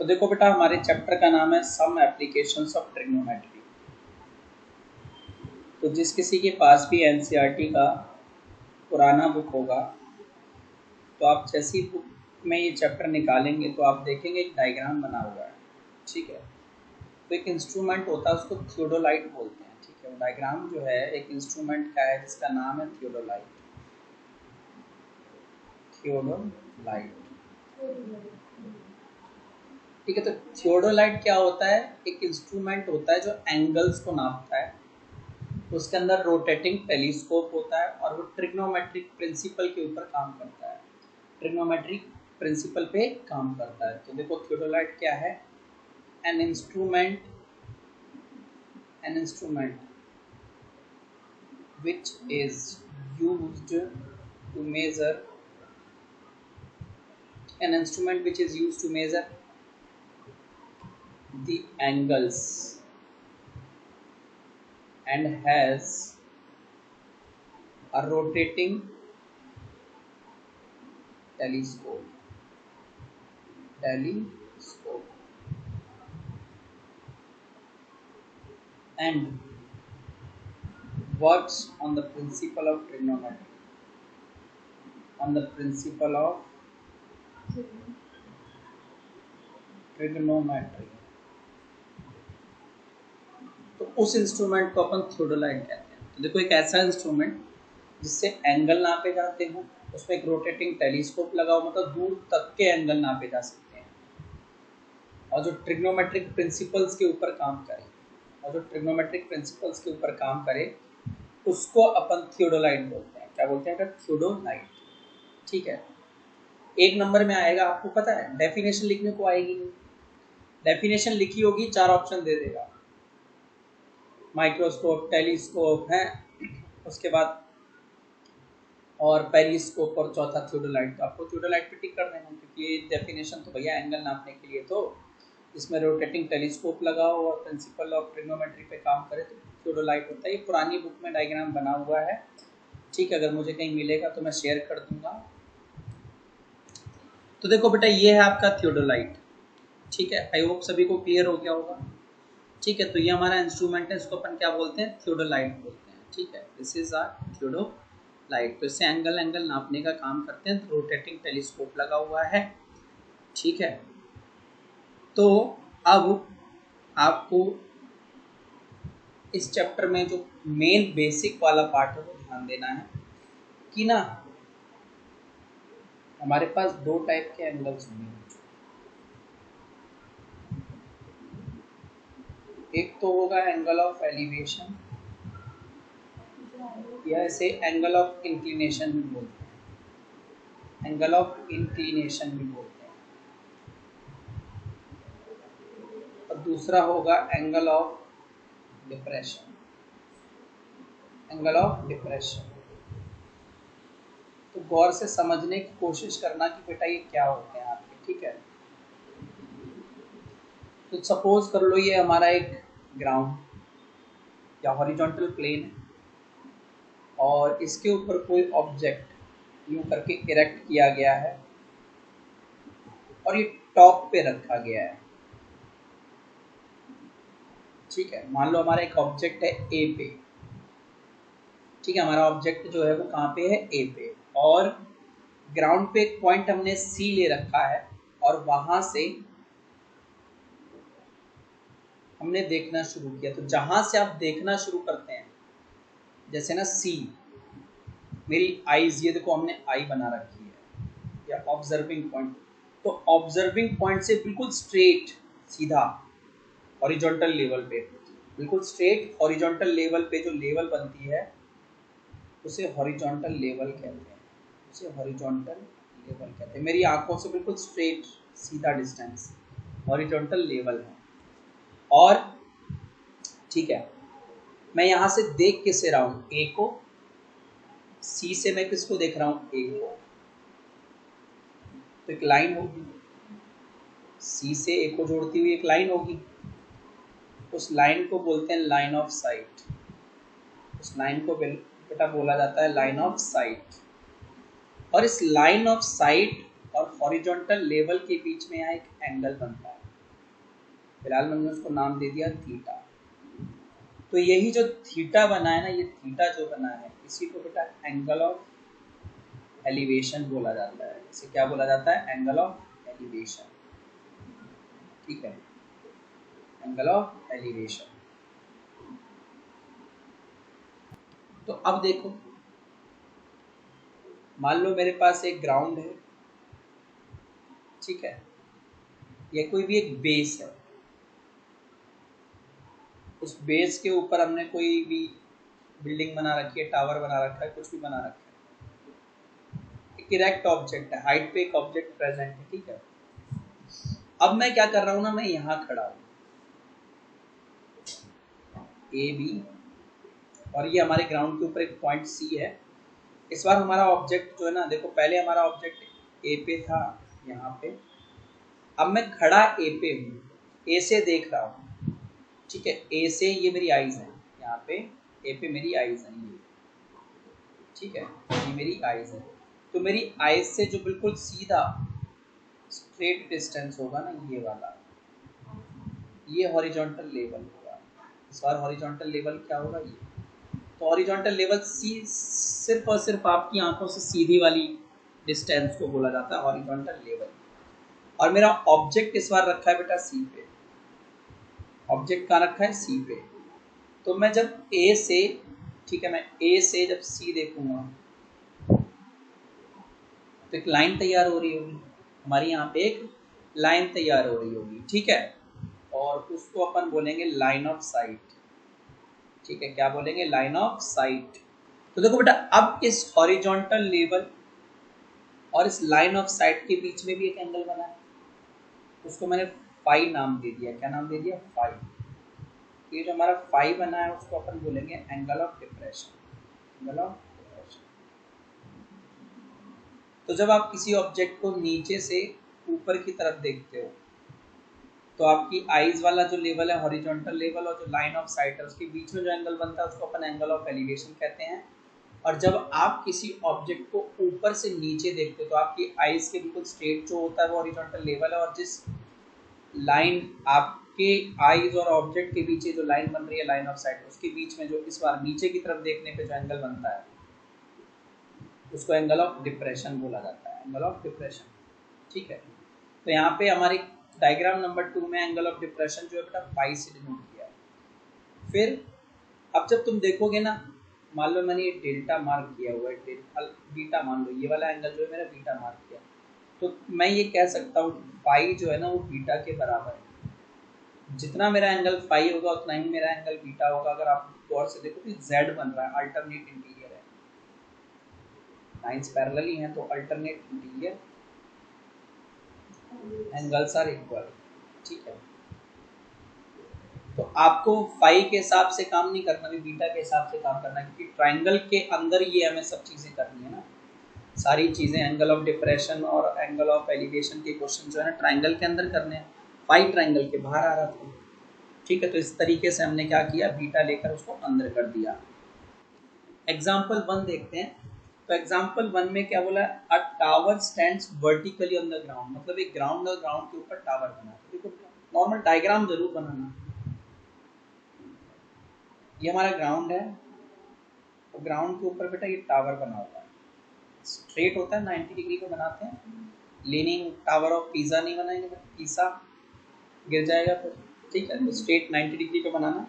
तो देखो बेटा, हमारे चैप्टर का नाम है सम एप्लीकेशंस ऑफ ट्रिग्नोमेट्री। तो जिस किसी के पास भी एनसीईआरटी का पुराना बुक होगा, तो आप जैसी बुक में ये चैप्टर निकालेंगे तो आप देखेंगे एक डायग्राम बना हुआ है। ठीक है, तो एक इंस्ट्रूमेंट होता है, उसको थियोडोलाइट बोलते हैं। ठीक है, वो डायग्राम जो है एक इंस्ट्रूमेंट का है जिसका नाम है थियोडोलाइट। थियोडोलाइट, ठीक है। तो थियोडोलाइट क्या होता है? एक इंस्ट्रूमेंट होता है जो एंगल्स को नापता है। उसके अंदर रोटेटिंग टेलीस्कोप होता है और वो ट्रिग्नोमेट्रिक प्रिंसिपल के ऊपर काम करता है, ट्रिग्नोमेट्रिक प्रिंसिपल पे काम करता है। तो देखो थियोडोलाइट क्या है? An instrument which is used to measure the angles and has a rotating telescope and works on the principle of trigonometry, तो उस इंस्ट्रूमेंट को अपन थियोडोलाइट कहते हैं। तो देखो, एक ऐसा इंस्ट्रूमेंट जिससे एंगल नापे जाते हो, उसमें एक रोटेटिंग टेलीस्कोप लगा हो, मतलब दूर तक के एंगल नापे जा सकते हैं, और जो ट्रिग्नोमेट्रिक प्रिंसिपल्स के ऊपर काम करे, उसको अपन थियोडोलाइट बोलते हैं। क्या बोलते हैं? थियोडोलाइट। ठीक है, एक नंबर में आएगा, आपको पता है डेफिनेशन लिखने को आएगी नहीं। डेफिनेशन लिखी होगी, 4 ऑप्शन दे देगा, माइक्रोस्कोप, टेलीस्कोप है, उसके बाद और पेरिस्कोप, और चौथा थियोडोलाइट। तो आपको थियोडोलाइट पे टिक कर देना, क्योंकि ये डेफिनेशन तो भैया एंगल नापने के लिए, तो इसमें रोटेटिंग टेलीस्कोप लगा हो और प्रिंसिपल ऑफ ट्रिग्नोमेट्री पे काम करे तो थियोडोलाइट होता है। ये पुरानी बुक में डायग्राम बना हुआ है। ठीक है, अगर मुझे कहीं मिलेगा तो मैं शेयर कर दूंगा। तो देखो बेटा, ये है आपका थियोडोलाइट। ठीक है, आई होप सभी को क्लियर हो गया होगा। ठीक है, तो ये हमारा इंस्ट्रूमेंट है, इसको अपन क्या बोलते हैं? थियोडोलाइट बोलते हैं। ठीक है, दिस इज आवर थियोडोलाइट। तो इससे एंगल नापने का काम करते हैं। रोटेटिंग टेलीस्कोप लगा हुआ है। ठीक है, तो अब आपको इस चैप्टर में जो मेन बेसिक वाला पार्ट है वो ध्यान देना है कि ना, हमारे पास 2 टाइप के एंगल्स होंगे। एक तो होगा एंगल ऑफ एलिवेशन, या इसे एंगल ऑफ इंक्लिनेशन भी बोलते हैं, और दूसरा होगा एंगल ऑफ डिप्रेशन। तो गौर से समझने की कोशिश करना कि बेटा ये क्या होते हैं आपके। ठीक है, तो सपोज कर लो ये हमारा एक ग्राउंड या हॉरिजॉन्टल प्लेन है, और इसके ऊपर कोई ऑब्जेक्ट यूं करके इरेक्ट किया गया है और ये टॉप पे रखा गया है। ठीक है, मान लो हमारा एक ऑब्जेक्ट है ए पे। ठीक है, हमारा ऑब्जेक्ट जो है वो कहाँ पे है? ए पे, और ग्राउंड पे एक पॉइंट हमने सी ले रखा है, और वहां से हमने देखना शुरू किया। तो जहां से आप देखना शुरू करते हैं, जैसे ना सी, मेरी आईज, ये देखो हमने आई बना रखी है, या ऑब्जर्विंग पॉइंट। तो ऑब्जर्विंग पॉइंट से बिल्कुल स्ट्रेट, सीधा हॉरिजॉन्टल लेवल पे, बिल्कुल स्ट्रेट हॉरिजॉन्टल लेवल पे जो लेवल बनती है उसे हॉरिजॉन्टल लेवल कहते हैं। मेरी आंखों से बिल्कुल स्ट्रेट, सीधा डिस्टेंस हॉरिजॉन्टल लेवल है। और ठीक है, मैं यहां से देख किसे रहा हूं? ए को। सी से मैं किसको देख रहा हूं? ए को। तो एक लाइन होगी, सी से ए को जोड़ती हुई एक लाइन होगी। उस लाइन को बोलते हैं लाइन ऑफ साइट। उस लाइन को बेटा बोला जाता है लाइन ऑफ साइट। और इस लाइन ऑफ साइट और हॉरिजॉन्टल लेवल के बीच में यहाँ एक एंगल बनता है। फिलहाल मैंने उसको नाम दे दिया थीटा। तो यही जो थीटा बना है ना, ये थीटा जो बना है इसी को बेटा एंगल ऑफ एलिवेशन बोला जाता है। इसे क्या बोला जाता है? Angle of elevation. ठीक है, एंगल ऑफ एलिवेशन। तो अब देखो, मान लो मेरे पास एक ग्राउंड है, ठीक है, या कोई भी एक बेस है, उस बेस के ऊपर हमने कोई भी बिल्डिंग बना रखी है, टावर बना रखा है, कुछ भी बना रखा है, एक इरेक्ट ऑब्जेक्ट है, हाइट पे एक ऑब्जेक्ट प्रेजेंट है, ठीक है। अब मैं क्या कर रहा हूं ना, मैं यहां खड़ा हूं, ए बी, और ये हमारे ग्राउंड के ऊपर एक पॉइंट सी है। इस बार हमारा ऑब्जेक्ट जो है ना, देखो पहले हमारा ऑब्जेक्ट ए पे था यहाँ पे, अब मैं खड़ा ए पे हूँ, ए से देख रहा हूँ, ठीक है, ए से ये मेरी आईज है, यहाँ पे ए पे मेरी आईज है ये, ठीक है, ये मेरी आईज है। तो मेरी आईज से जो बिल्कुल सीधा स्ट्रेट डिस्टेंस होगा ना, ये वाला, ये हॉरिजॉन्टल लेवल होगा। इस बार हॉरिजॉन्टल लेवल क्या होगा? ये। तो हॉरिजॉन्टल लेवल सिर्फ और सिर्फ आपकी आंखों से सीधी वाली डिस्टेंस को बोला जाता है हॉरिजॉन्टल लेवल। और मेरा ऑब्जेक्ट इस बार रखा है बेटा सी पे, ऑब्जेक्ट कहाँ रखा है? सी पे। तो मैं जब ए से, ठीक है, मैं ए से जब सी देखूंगा तो एक लाइन तैयार हो रही होगी, हमारी यहाँ पे एक लाइन तैयार हो रही होगी, ठीक है, और उसको अपन बोलेंगे लाइन ऑफ साइट, ठीक है, क्या बोलेंगे? Line of site. तो देखो बेटा, अब इस हॉरिजॉन्टल लेवल और इस लाइन ऑफ साइट के बीच में भी एक एंगल बना है, उसको मैंने फाई नाम दे दिया। क्या नाम दे दिया? फाई। ये जो हमारा फाई बना है उसको अपन बोलेंगे angle of depression, angle of depression. तो जब आप किसी ऑब्जेक्ट को नीचे से ऊपर की तरफ देखते हो तो आपकी आईज वाला जो लेवल है हॉरिजॉन्टल लेवल और जो लाइन ऑफ साइट है उसके बीच में जो एंगल बनता है उसको अपन एंगल ऑफ एलिवेशन कहते हैं। और जब आप किसी ऑब्जेक्ट को ऊपर से नीचे देखते हो तो आपकी आईज के बिल्कुल स्ट्रेट जो होता है वो हॉरिजॉन्टल लेवल है, और जिस लाइन आपके आईज और ऑब्जेक्ट के बीच जो लाइन बन रही है लाइन ऑफ साइट, उसके बीच में जो इस बार नीचे की तरफ देखने पे जो एंगल बनता है उसको एंगल ऑफ डिप्रेशन बोला जाता है, एंगल ऑफ डिप्रेशन, ठीक है। तो यहाँ पे हमारी डायग्राम नंबर 2 में एंगल ऑफ डिप्रेशन जो है बेटा फाई से डिनोट किया है। फिर अब जब तुम देखोगे ना, मान लो मैंने ये डेल्टा मार्क किया हुआ है, बीटा मान लो, ये वाला एंगल जो है मेरा बीटा मार्क किया, तो मैं ये कह सकता हूँ फाई जो है ना वो बीटा के बराबर है। जितना मेरा एंगल फाई होगा उतना ही मेरा एंगल बीटा होगा। अगर आप गौर से देखो तो जेड बन रहा है, अल्टरनेट इंटीरियर है, लाइंस पैरेलल ही हैं तो alternate interior, angles are equal, ठीक है। तो आपको फाई के हिसाब से काम नहीं करना, भी बीटा के हिसाब से काम करना है, क्योंकि ट्राइंगल के अंदर ये हमें सब चीज़ें करनी है ना, सारी चीज़ें एंगल ऑफ डिप्रेशन और एंगल ऑफ एलिवेशन के क्वेश्चन जो है ना ट्राइंगल के अंदर करने हैं। फाई ट्राइंगल के बाहर आ रहा था, ठीक है। तो इस तरीके से हमने क्या किया, बीटा लेकर उसको अंदर कर दिया। एग्जाम्पल 1 देखते हैं। तो एग्जाम्पल 1 में क्या बोला है? अ tower stands vertically on the ground, मतलब एक ग्राउंड और ग्राउंड के ऊपर टावर बना है। देखो नॉर्मल डायग्राम जरूर बनाना। ये हमारा ग्राउंड है, तो ग्राउंड के ऊपर बेटा ये टावर बना हुआ है, स्ट्रेट होता है 90 डिग्री को बनाते हैं। लीनिंग टावर ऑफ पीसा नहीं बनाएंगे, पीसा गिर जाएगा फिर, ठीक है। तो स्ट्रेट 90 डिग्री को बनाना।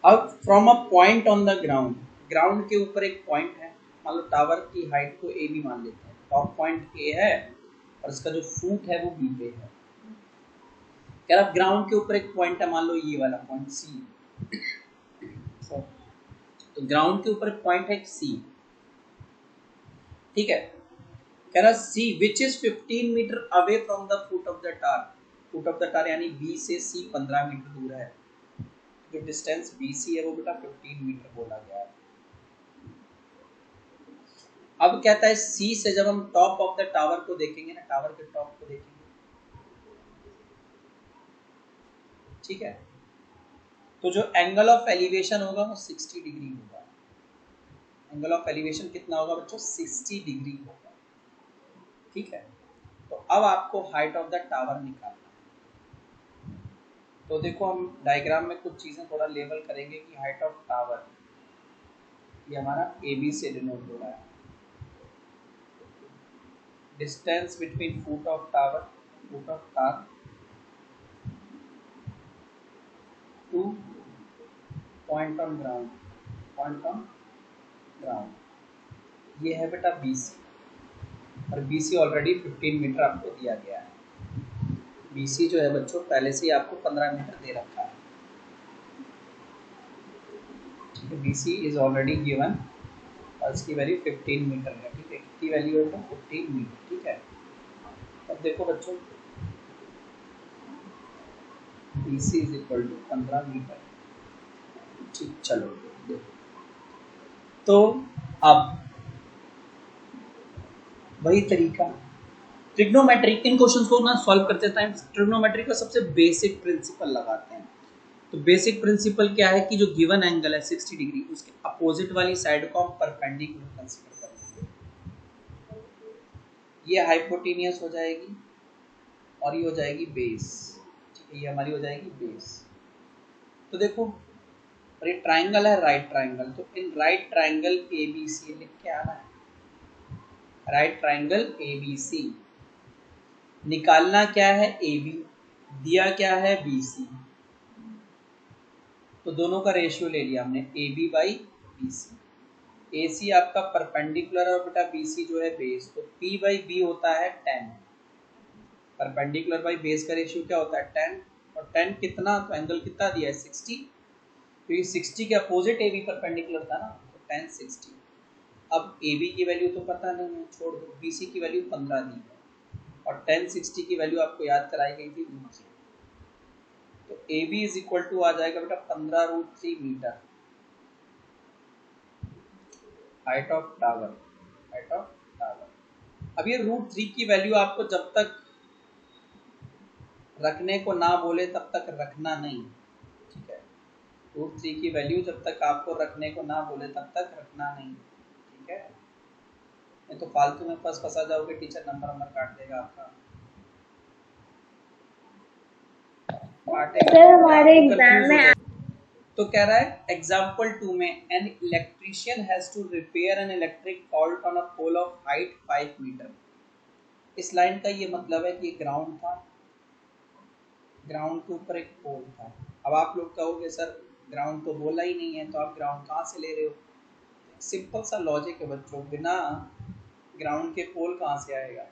अब from a point on the ground, ground के ऊपर एक पॉइंट है, मान लो टावर की हाइट को ए बी मान लेते हैं, टॉप पॉइंट ए है और इसका जो फूट है वो बी पे है। क्या आप ग्राउंड के ऊपर एक पॉइंट है, मान लो ये वाला पॉइंट सी, तो ग्राउंड के ऊपर एक पॉइंट है सी, ठीक है। कह रहा C which is 15 meter away from the foot of the tower, foot of the tower यानी बी से सी 15 मीटर दूर है। जो डिस्टेंस BC है वो बेटा 15 मीटर बोला गया है। अब कहता है सी से जब हम टॉप ऑफ द टावर को देखेंगे ना, टावर के टॉप को देखेंगे, ठीक है, तो जो एंगल ऑफ एलिवेशन होगा वो 60 डिग्री होगा। एंगल ऑफ एलिवेशन कितना होगा बच्चों? 60 डिग्री होगा, ठीक है। तो अब आपको हाइट ऑफ द टावर निकालना है। तो देखो हम डायग्राम में कुछ चीज़ें थोड़ा लेबल करेंगे कि हाइट ऑफ टावर ये हमारा ए बी से डिनोट हो रहा है। Distance between foot of tower two point on ground ये है बेटा बी सी, और बी सी ऑलरेडी 15 मीटर आपको दिया गया है। बी सी जो है बच्चों पहले से ही आपको 15 मीटर दे रखा है। B C is already given और इसकी वैल्यू 15 मीटर है। ठीक है, कितनी वैल्यू है तो 15 मीटर। ठीक है, अब देखो बच्चों B C is equal to 15 metre. ठीक, चलो देखो तो अब वही तरीका ट्रिग्नोमेट्री, इन क्वेश्चंस को ना सॉल्व करते टाइम ट्रिग्नोमेट्री का सबसे बेसिक प्रिंसिपल लगाते हैं। तो बेसिक प्रिंसिपल क्या है कि जो गिवन एंगल है 60 डिग्री उसके अपोजिट वाली साइड को हम परपेंडिकुलर कंसीडर करेंगे। ये हाइपोटेनियस हो जाएगी और ये हो जाएगी बेस। ठीक है, ये हमारी हो जाएगी बेस। तो देखो और ये ट्राइंगल है राइट ट्राइंगल, तो in right triangle A B C लिख के आना है। Right triangle A B C, निकालना क्या है ए बी, दिया क्या है बी सी, तो दोनों का रेशियो ले लिया हमने A B by B C. A C आपका परपेंडिकुलर और बेटा बी सी जो है बेस, तो पी बाई बी होता है 10। परपेंडिकुलर बाई बेस का रेशियो क्या होता है 10, और 10 कितना, तो एंगल कितना दिया है 60, तो ये 60 के अपोजिट ए बी परपेंडिकुलर था ना, तो 10 60। अब ए बी की वैल्यू तो पता नहीं है, छोड़ दो, बी सी की वैल्यू 15 दी है और 10 60 की वैल्यू आपको याद कराई गई थी नीचे, तो A B is equal to आ जाएगा बेटा 15√3 मीटर हाइट ऑफ टावर। अब ये √3 की वैल्यू आपको जब तक रखने को ना बोले तब तक रखना नहीं। ठीक है, √3 की वैल्यू जब तक आपको रखने को ना बोले तब तक रखना नहीं। ठीक है, नहीं तो फालतू में फंसा जाओगे, टीचर नंबर काट देगा आपका। सर हमारे एग्जाम में तो कह रहा है एग्जाम्पल 2 में an electrician has to repair an electric fault on a pole of height 5 metre. इस लाइन का ये मतलब है कि ग्राउंड था, ग्राउंड के ऊपर एक पोल था। अब आप लोग कहोगे सर ग्राउंड तो बोला ही नहीं है, तो आप ग्राउंड कहाँ से ले रहे हो? सिंपल सा लॉजिक है बच्चों, बिना ग्राउंड के पोल कहाँ से आएगा?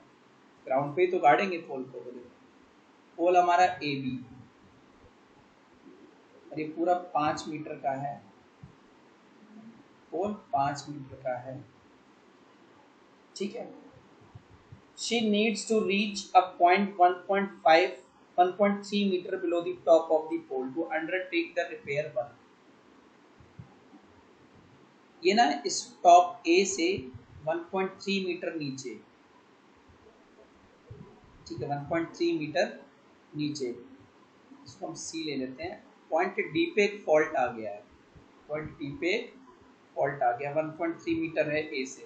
ग्राउंड पे ही तो गाड़ेंगे पोल को। पोल हमारा ए बी और ये पूरा 5 मीटर का है, पोल 5 मीटर का है। ठीक है, she needs to reach a point 1.3 meter below the top of the pole to undertake the repair work। ये ना इस टॉप ए से 1.3 मीटर नीचे, ठीक है 1.3 मीटर नीचे, इसको हम सी ले लेते हैं। पॉइंट डी पे एक फॉल्ट आ गया है, पॉइंट डी पे एक फॉल्ट आ गया, 1.3 मीटर है ए से।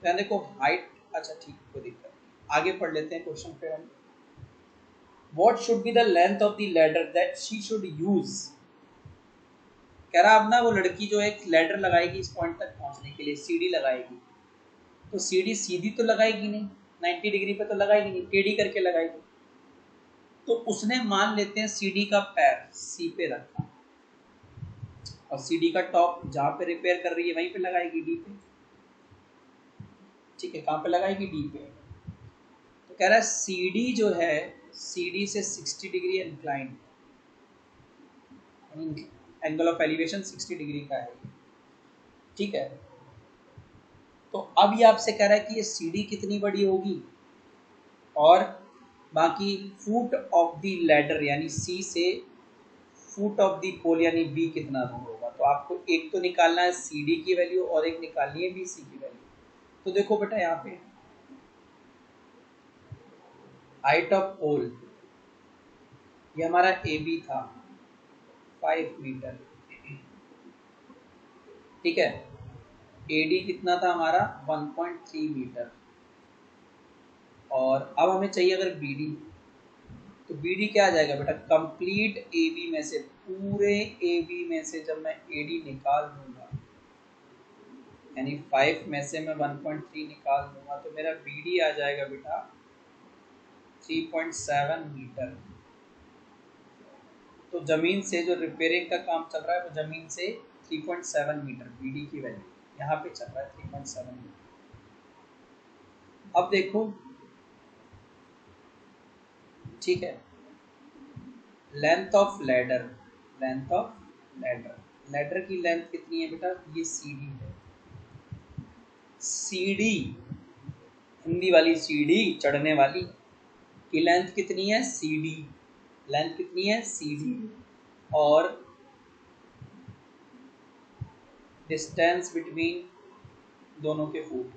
तो देखो हाइट, अच्छा ठीक, कोई दिक्कत नहीं, आगे पढ़ लेते हैं क्वेश्चन पे हम। What should be the length of the ladder that she should use? कह रहा अब ना वो लड़की जो एक लैडर लगाएगी इस पॉइंट तक पहुंचने के लिए, सीढ़ी लगाएगी, तो सीढ़ी सीधी तो लगाएगी नहीं, 90 डिग्री पे तो लगाएगी नहीं, टेढ़ी करके लगाएगी। तो उसने मान लेते हैं सीढ़ी का पैर सी पे रखा और सीढ़ी का टॉप जहाँ पे रिपेयर कर रही है वहीं पे लगाएगी डी पे। ठीक है, कहाँ पे लगाएगी डी पे। तो कह रहा है सीढ़ी जो है सीढ़ी से 60 degree incline, angle of elevation 60 degree का है। ठीक है, तो अब ये आपसे कह रहा है कि ये सीढ़ी कितनी बड़ी होगी और बाकी फुट ऑफ द लैडर यानी सी से फुट ऑफ द पोल यानी बी कितना दूर होगा। तो आपको एक तो निकालना है सीडी की वैल्यू और एक निकालनी है बीसी की वैल्यू। तो देखो बेटा यहाँ पे हाइट ऑफ पोल ये हमारा ए बी था 5 मीटर। ठीक है, एडी कितना था हमारा 1.3 मीटर, और अब हमें चाहिए अगर बीडी, तो बी डी क्या आ जाएगा बेटा, कंप्लीट ए बी में से, पूरे ए बी में से जब मैं ए डी निकाल दूंगा, यानी 5 में से मैं 1.3 निकाल दूंगा, तो मेरा बी डी आ जाएगा बेटा 3.7 मीटर। तो जमीन से जो रिपेयरिंग का काम चल रहा है वो जमीन से 3.7 मीटर बीडी की वैल्यू यहाँ पे चल रहा है 3.7 मीटर। अब देखो, ठीक है, length of ladder, length of ladder, ladder की लेंथ कितनी है बेटा, ये सीडी है, सीडी हिंदी वाली सीडी चढ़ने वाली की लेंथ कितनी है, सीडी, लेंथ कितनी है, सीडी, और डिस्टेंस बिटवीन दोनों के foot,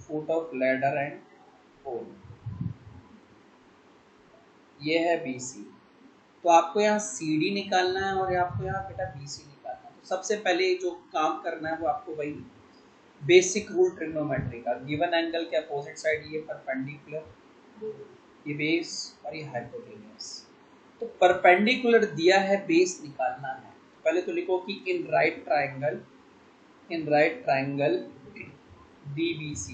foot of ladder and pole, ये है BC। तो आपको यहाँ CD निकालना है और आपको यहाँ बेटा BC निकालना है। तो सबसे पहले जो काम करना है वो आपको वही बेसिक रूल ट्रिग्नोमेट्री का, गिवन एंगल के अपोजिट साइड ये परपेंडिकुलर, ये बेस और ये हाइपोटेन्यूज। तो परपेंडिकुलर दिया है, बेस निकालना है। पहले तो लिखो कि in right triangle DBC,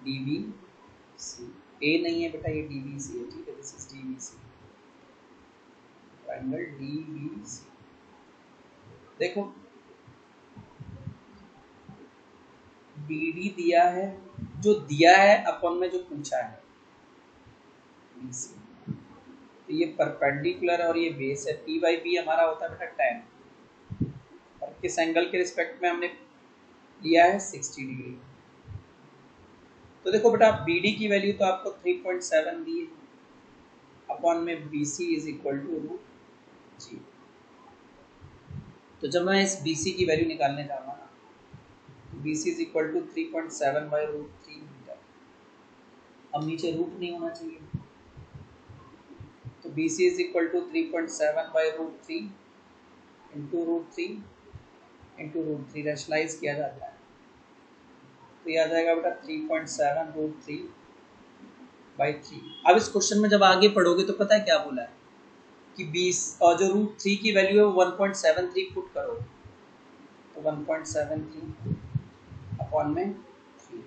DBC ए नहीं है बेटा, ये DBC है, ठीक है, this is DBC, triangle DBC। देखो BD दिया है, जो दिया है अपन में जो पूछा है BC, तो ये परपेंडिकुलर और ये बेस है, P बाई बी हमारा होता है बेटा 10, और किस एंगल के रिस्पेक्ट में हमने लिया है 60 डिग्री। तो देखो बेटा BD की वैल्यू तो आपको 3.7 दी है, अपॉन में BC is equal to √G। तो जब मैं इस BC की वैल्यू निकालने जाऊंगा ना, तो BC is equal to 3.7 by √3 metre. अब नीचे रूट नहीं होना चाहिए, तो BC is equal to 3.7 by √3 into √3 rationalise किया जाता है, तो ये आ जाएगा बेटा 3.7 √3 बाई 3। अब इस क्वेश्चन में जब आगे पढ़ोगे तो पता है क्या बोला है कि 20 और जो √3 की वैल्यू है वो 1.73 पुट करो, तो 1.73 अपॉन में 3।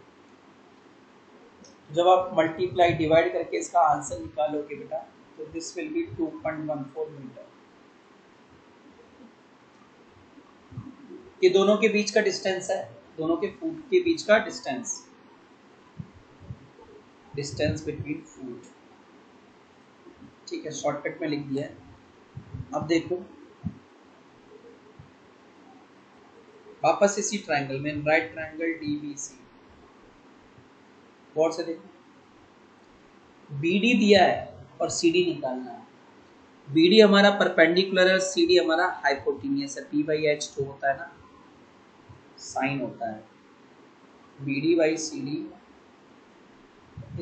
जब आप मल्टीप्लाई डिवाइड करके इसका आंसर निकालोगे बेटा, तो दिस विल बी 2.14 मीटर। ये दोनों के बीच का डिस्टेंस है, दोनों के फुट के बीच का डिस्टेंस बिटवीन फुट, ठीक है, शॉर्टकट में लिख दिया है। अब देखो वापस इसी ट्रायंगल में, राइट ट्रायंगल DBC, गौर से देखो, BD दिया है और CD निकालना है। BD हमारा परपेंडिकुलर है और CD हमारा हाइपोटेन्यूज है, P बाई H जो होता है ना साइन होता है, BD बाई CD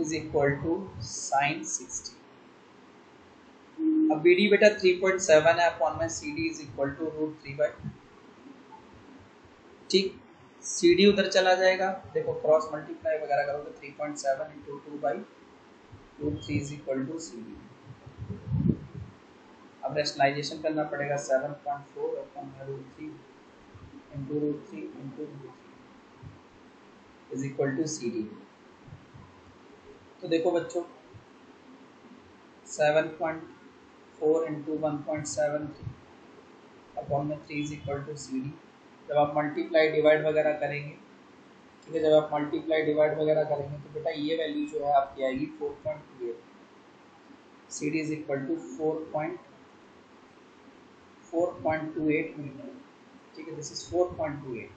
is equal to sine 60। अब BD बेटा 3.7 है, अपॉन में CD is equal to √3 by, ठीक, CD उधर चला जाएगा, देखो क्रॉस मल्टीप्लाई वगैरह करोगे 3.7 into 2 by √3 is equal to CD। अब रैशनलाइजेशन करना पड़ेगा, 7.4 अपॉन में √3 into √3 is equal to CD। तो देखो बच्चों 7.4 इंटू 1.73 अपॉन में 3 इज इक्वल टू CD। जब आप मल्टीप्लाई डिवाइड वगैरह करेंगे, ठीक है, जब आप मल्टीप्लाई डिवाइड वगैरह करेंगे तो बेटा ये वैल्यू जो है आपकी आएगी 4.28, CD is equal to 4.28 metre, ठीक है, दिस इज 4.28।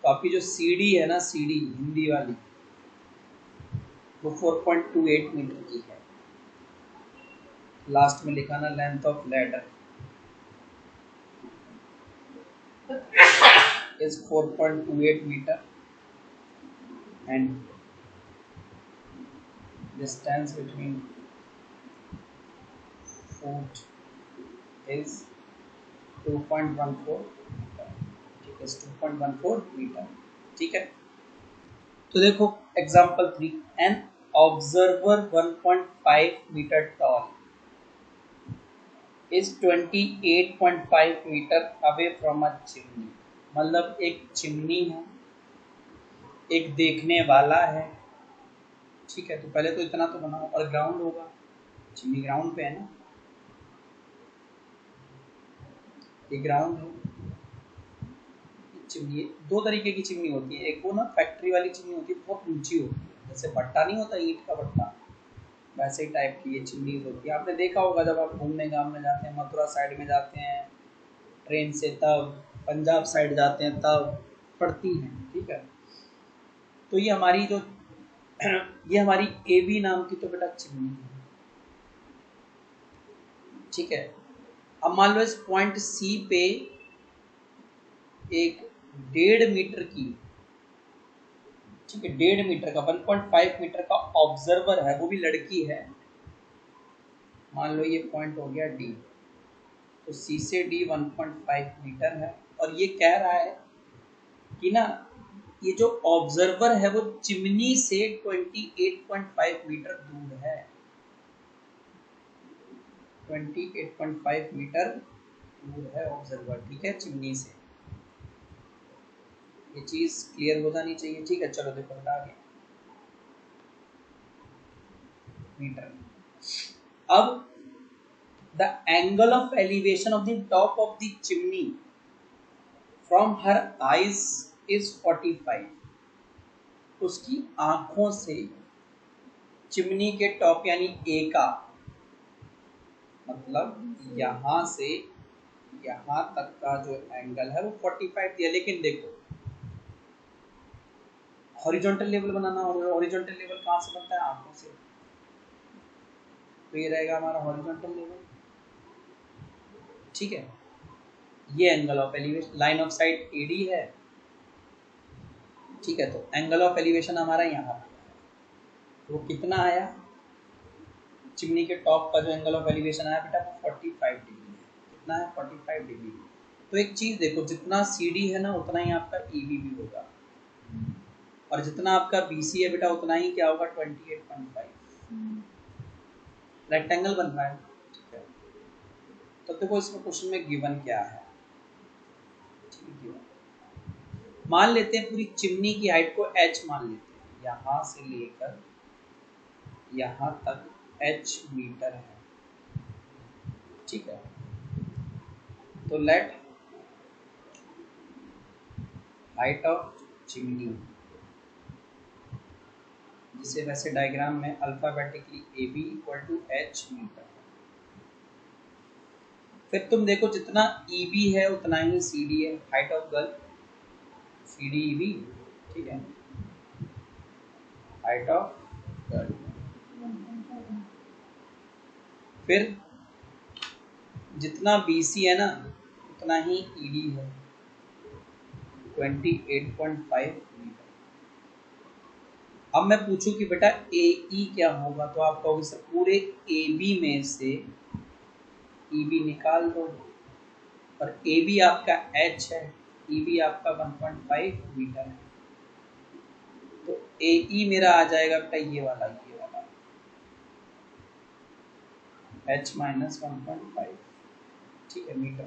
तो आपकी जो CD है ना, CD हिंदी वाली, वो 4.28 मीटर की है। लास्ट में लिखा ना length of ladder is 4.28 meter and distance between foot is 2.14 meter, ठीक है, 2.14 मीटर, ठीक है। तो देखो example 3, an observer 1.5 metre tall is 28.5 metre away from a chimney. मतलब एक चिमनी है, एक देखने वाला है, ठीक है। तो पहले तो इतना तो बनाओ, और ग्राउंड होगा, चिमनी ग्राउंड पे है ना, ये ग्राउंड है। चिमनी दो तरीके की चिमनी होती है, एक वो ना फैक्ट्री वाली चिमनी होती है, बहुत ऊंची होती है, जैसे भट्टा नहीं होता ईंट का भट्टा, वैसे ही टाइप की ये चिमनी होती है। आपने देखा होगा जब आप घूमने गाँव में जाते हैं, मथुरा साइड में जाते हैं ट्रेन से, तब पंजाब साइड जाते हैं तब पड़ती हैं, ठीक है। तो ये हमारी जो ये हमारी एबी नाम की तो बेटा चिमनी है, ठीक है। अब मान लो इस पॉइंट सी पे एक 1.5 मीटर की, ठीक है, 1.5 मीटर का 1.5 मीटर का ऑब्जर्वर है, वो भी लड़की है। मान लो ये पॉइंट हो गया डी, तो सी से डी 1.5 मीटर है, और ये कह रहा है कि ना ये जो ऑब्जर्वर है वो चिमनी से 28.5 मीटर दूर है, 28.5 मीटर दूर है ऑब्जर्वर, ठीक है, चिमनी से। ये चीज क्लियर हो जानी चाहिए, ठीक है। चलो देखो बेटा आगे मीटर। अब the angle of elevation of the top of the chimney from her eyes is 45। उसकी आंखों से चिमनी के टॉप यानी ए का मतलब यहां से यहां तक का जो एंगल है वो 45 दिया। लेकिन देखो हॉरिजॉन्टल लेवल बनाना होगा, हॉरिजॉन्टल लेवल कहां से बनता है? आंखों से। तो ये रहेगा हमारा हॉरिजॉन्टल लेवल, ठीक है। ये angle of elevation, line of sight AD है, ठीक है। तो एंगल ऑफ एलिवेशन हमारा यहाँ पे तो कितना आया? चिमनी के टॉप का जो एंगल ऑफ एलिवेशन आया बेटा वो 45 डिग्री है। कितना है? 45 डिग्री। तो एक चीज देखो, जितना CD है ना उतना ही आपका EB भी होगा, और जितना आपका BC है बेटा उतना ही क्या होगा? 28.5। रेक्टेंगल बन रहा है, ठीक है। तो देखो इसमें क्वेश्चन में गिवन क्या है, ठीक है। मान लेते हैं पूरी चिमनी की हाइट को H मान लेते हैं, यहां से लेकर यहां तक H मीटर है, ठीक है। तो लेट हाइट ऑफ चिमनी, जिसे वैसे डायग्राम में alphabetically AB equal to H metre. फिर तुम देखो जितना EB है उतना ही CD है, height of girl CD EB, ठीक है, हाइट ऑफ गर्ल। फिर जितना BC है ना उतना ही ED है, 28.5 मीटर। अब मैं पूछूं कि बेटा AE क्या होगा, तो आप कहोगे सर पूरे AB में से EB निकाल दो, और AB आपका H है, EB आपका 1.5 मीटर है। तो AE मेरा आ जाएगा बेटा ये वाला H माइनस 1.5, ठीक है, मीटर।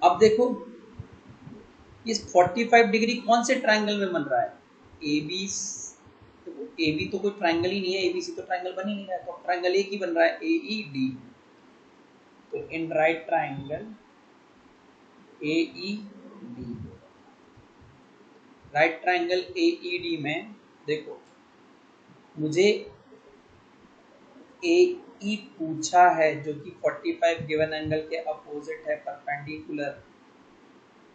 अब देखो इस 45 डिग्री कौन से ट्रायंगल में बन रहा है? AB तो कोई ट्रायंगल ही नहीं है, ABC तो ट्रायंगल बन ही नहीं रहा है, तो ट्रायंगल एक ही बन रहा है AED। तो in right triangle AED, right triangle AED में देखो मुझे AE पूछा है जो कि 45 गिवन एंगल के अपोजिट है, परपेंडिकुलर,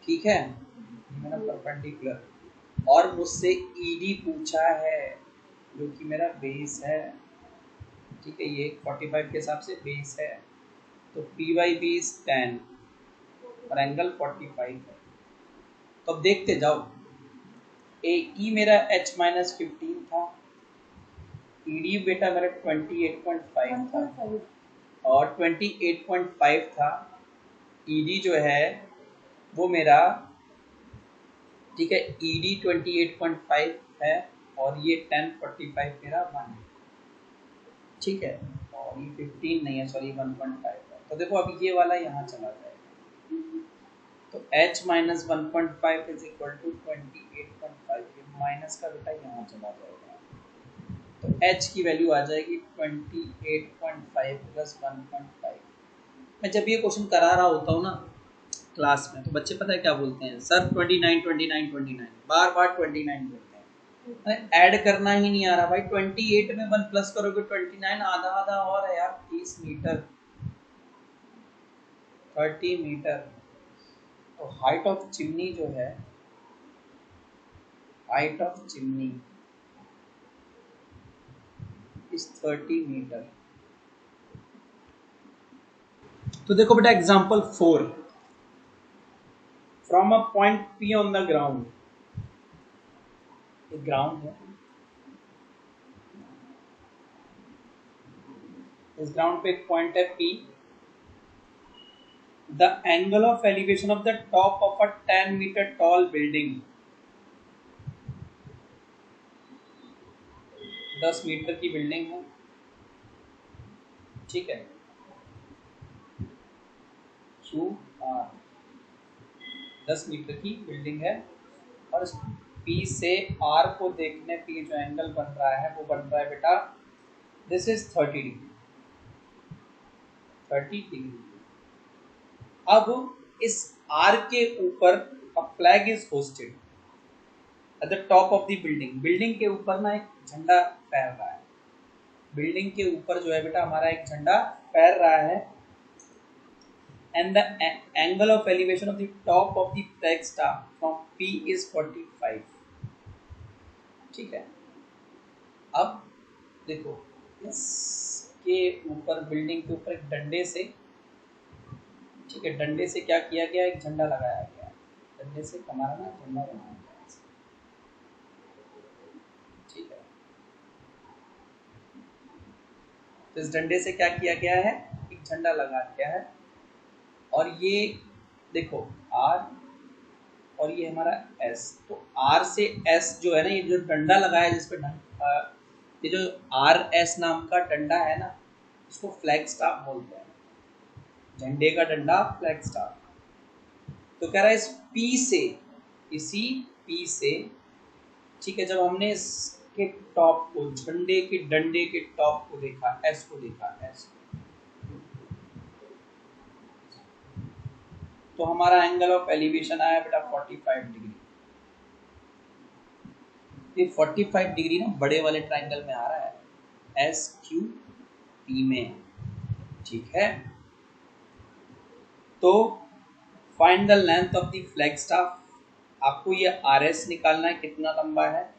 ठीक है, मेरा परपेंडिकुलर। और मुझसे ED पूछा है जो कि मेरा बेस है, ठीक है, ये 45 के हिसाब से बेस है। तो P/B इज 10 और एंगल 45 है। तो अब देखते जाओ, AE मेरा H माइनस 15 था, ED बेटा मेरा 28.5 था, और 28.5 था, ED जो है वो मेरा, ठीक है, ED 28.5 है, और ये 1045 मेरा 1 है, ठीक है, और ये 15 नहीं है, सॉरी 1.5 है। तो देखो अब ये वाला यहाँ चला जाएगा, तो h minus 1.5 is equal to 28.5, ये माइनस का बेटा यहाँ चला जाएगा, तो h की वैल्यू आ जाएगी 28.5 प्लस 1.5। मैं जब ये क्वेश्चन करा रहा होता हूँ ना क्लास में, तो बच्चे पता है क्या बोलते हैं, सर 29 29 29, बार बार 29 बोलते हैं, ऐड करना ही नहीं आ रहा भाई, 28 में 1 प्लस करोगे 29, आधा आधा और है यार, 30 मीटर 30 मीटर। तो हाइट ऑफ चिमनी जो है, height of chimney is 30 metre. तो देखो बेटा example 4, from a point P on the ground, एक ग्राउंड है, इस ग्राउंड पे एक पॉइंट है P, the angle of elevation of the top of a 10 metre tall building, 10 metre की बिल्डिंग है, ठीक है, QR 10 मीटर की बिल्डिंग है, और P से R को देखने पे जो एंगल बन रहा है वो बन रहा है बेटा, दिस इज 30 डिग्री, 30 डिग्री। अब इस R के ऊपर a flag is hosted at the top of the building, building के ऊपर ना एक झंडा फहर रहा है, बिल्डिंग के ऊपर जो है बेटा हमारा एक झंडा फहर रहा है, and the angle of elevation of the top of the flag staff from P is 45, ठीक है। अब देखो इसके ऊपर, बिल्डिंग के ऊपर एक डंडे से, ठीक है, डंडे से क्या किया गया, एक झंडा लगाया गया, डंडे से हमारा ना झंडा बनाया गया, ठीक है। तो इस डंडे से क्या किया गया है, एक झंडा लगा दिया है, और ये देखो R और ये हमारा S, तो R से S जो है ना, ये जो डंडा लगाया है जिसपे ये जो RS नाम का डंडा है ना, इसको फ्लैग स्टाफ बोलते हैं, झंडे का डंडा फ्लैग स्टाफ। तो कह रहा है इस P से, इसी P से, ठीक है, जब हमने इसके टॉप को, झंडे के डंडे के टॉप को देखा, S को देखा, S, तो हमारा एंगल ऑफ एलिवेशन आया बेटा 45 डिग्री। ये 45 डिग्री ना बड़े वाले ट्राइंगल में आ रहा है, SQP में, ठीक है। तो find the length of the flag staff, आपको ये RS निकालना है कितना लंबा है,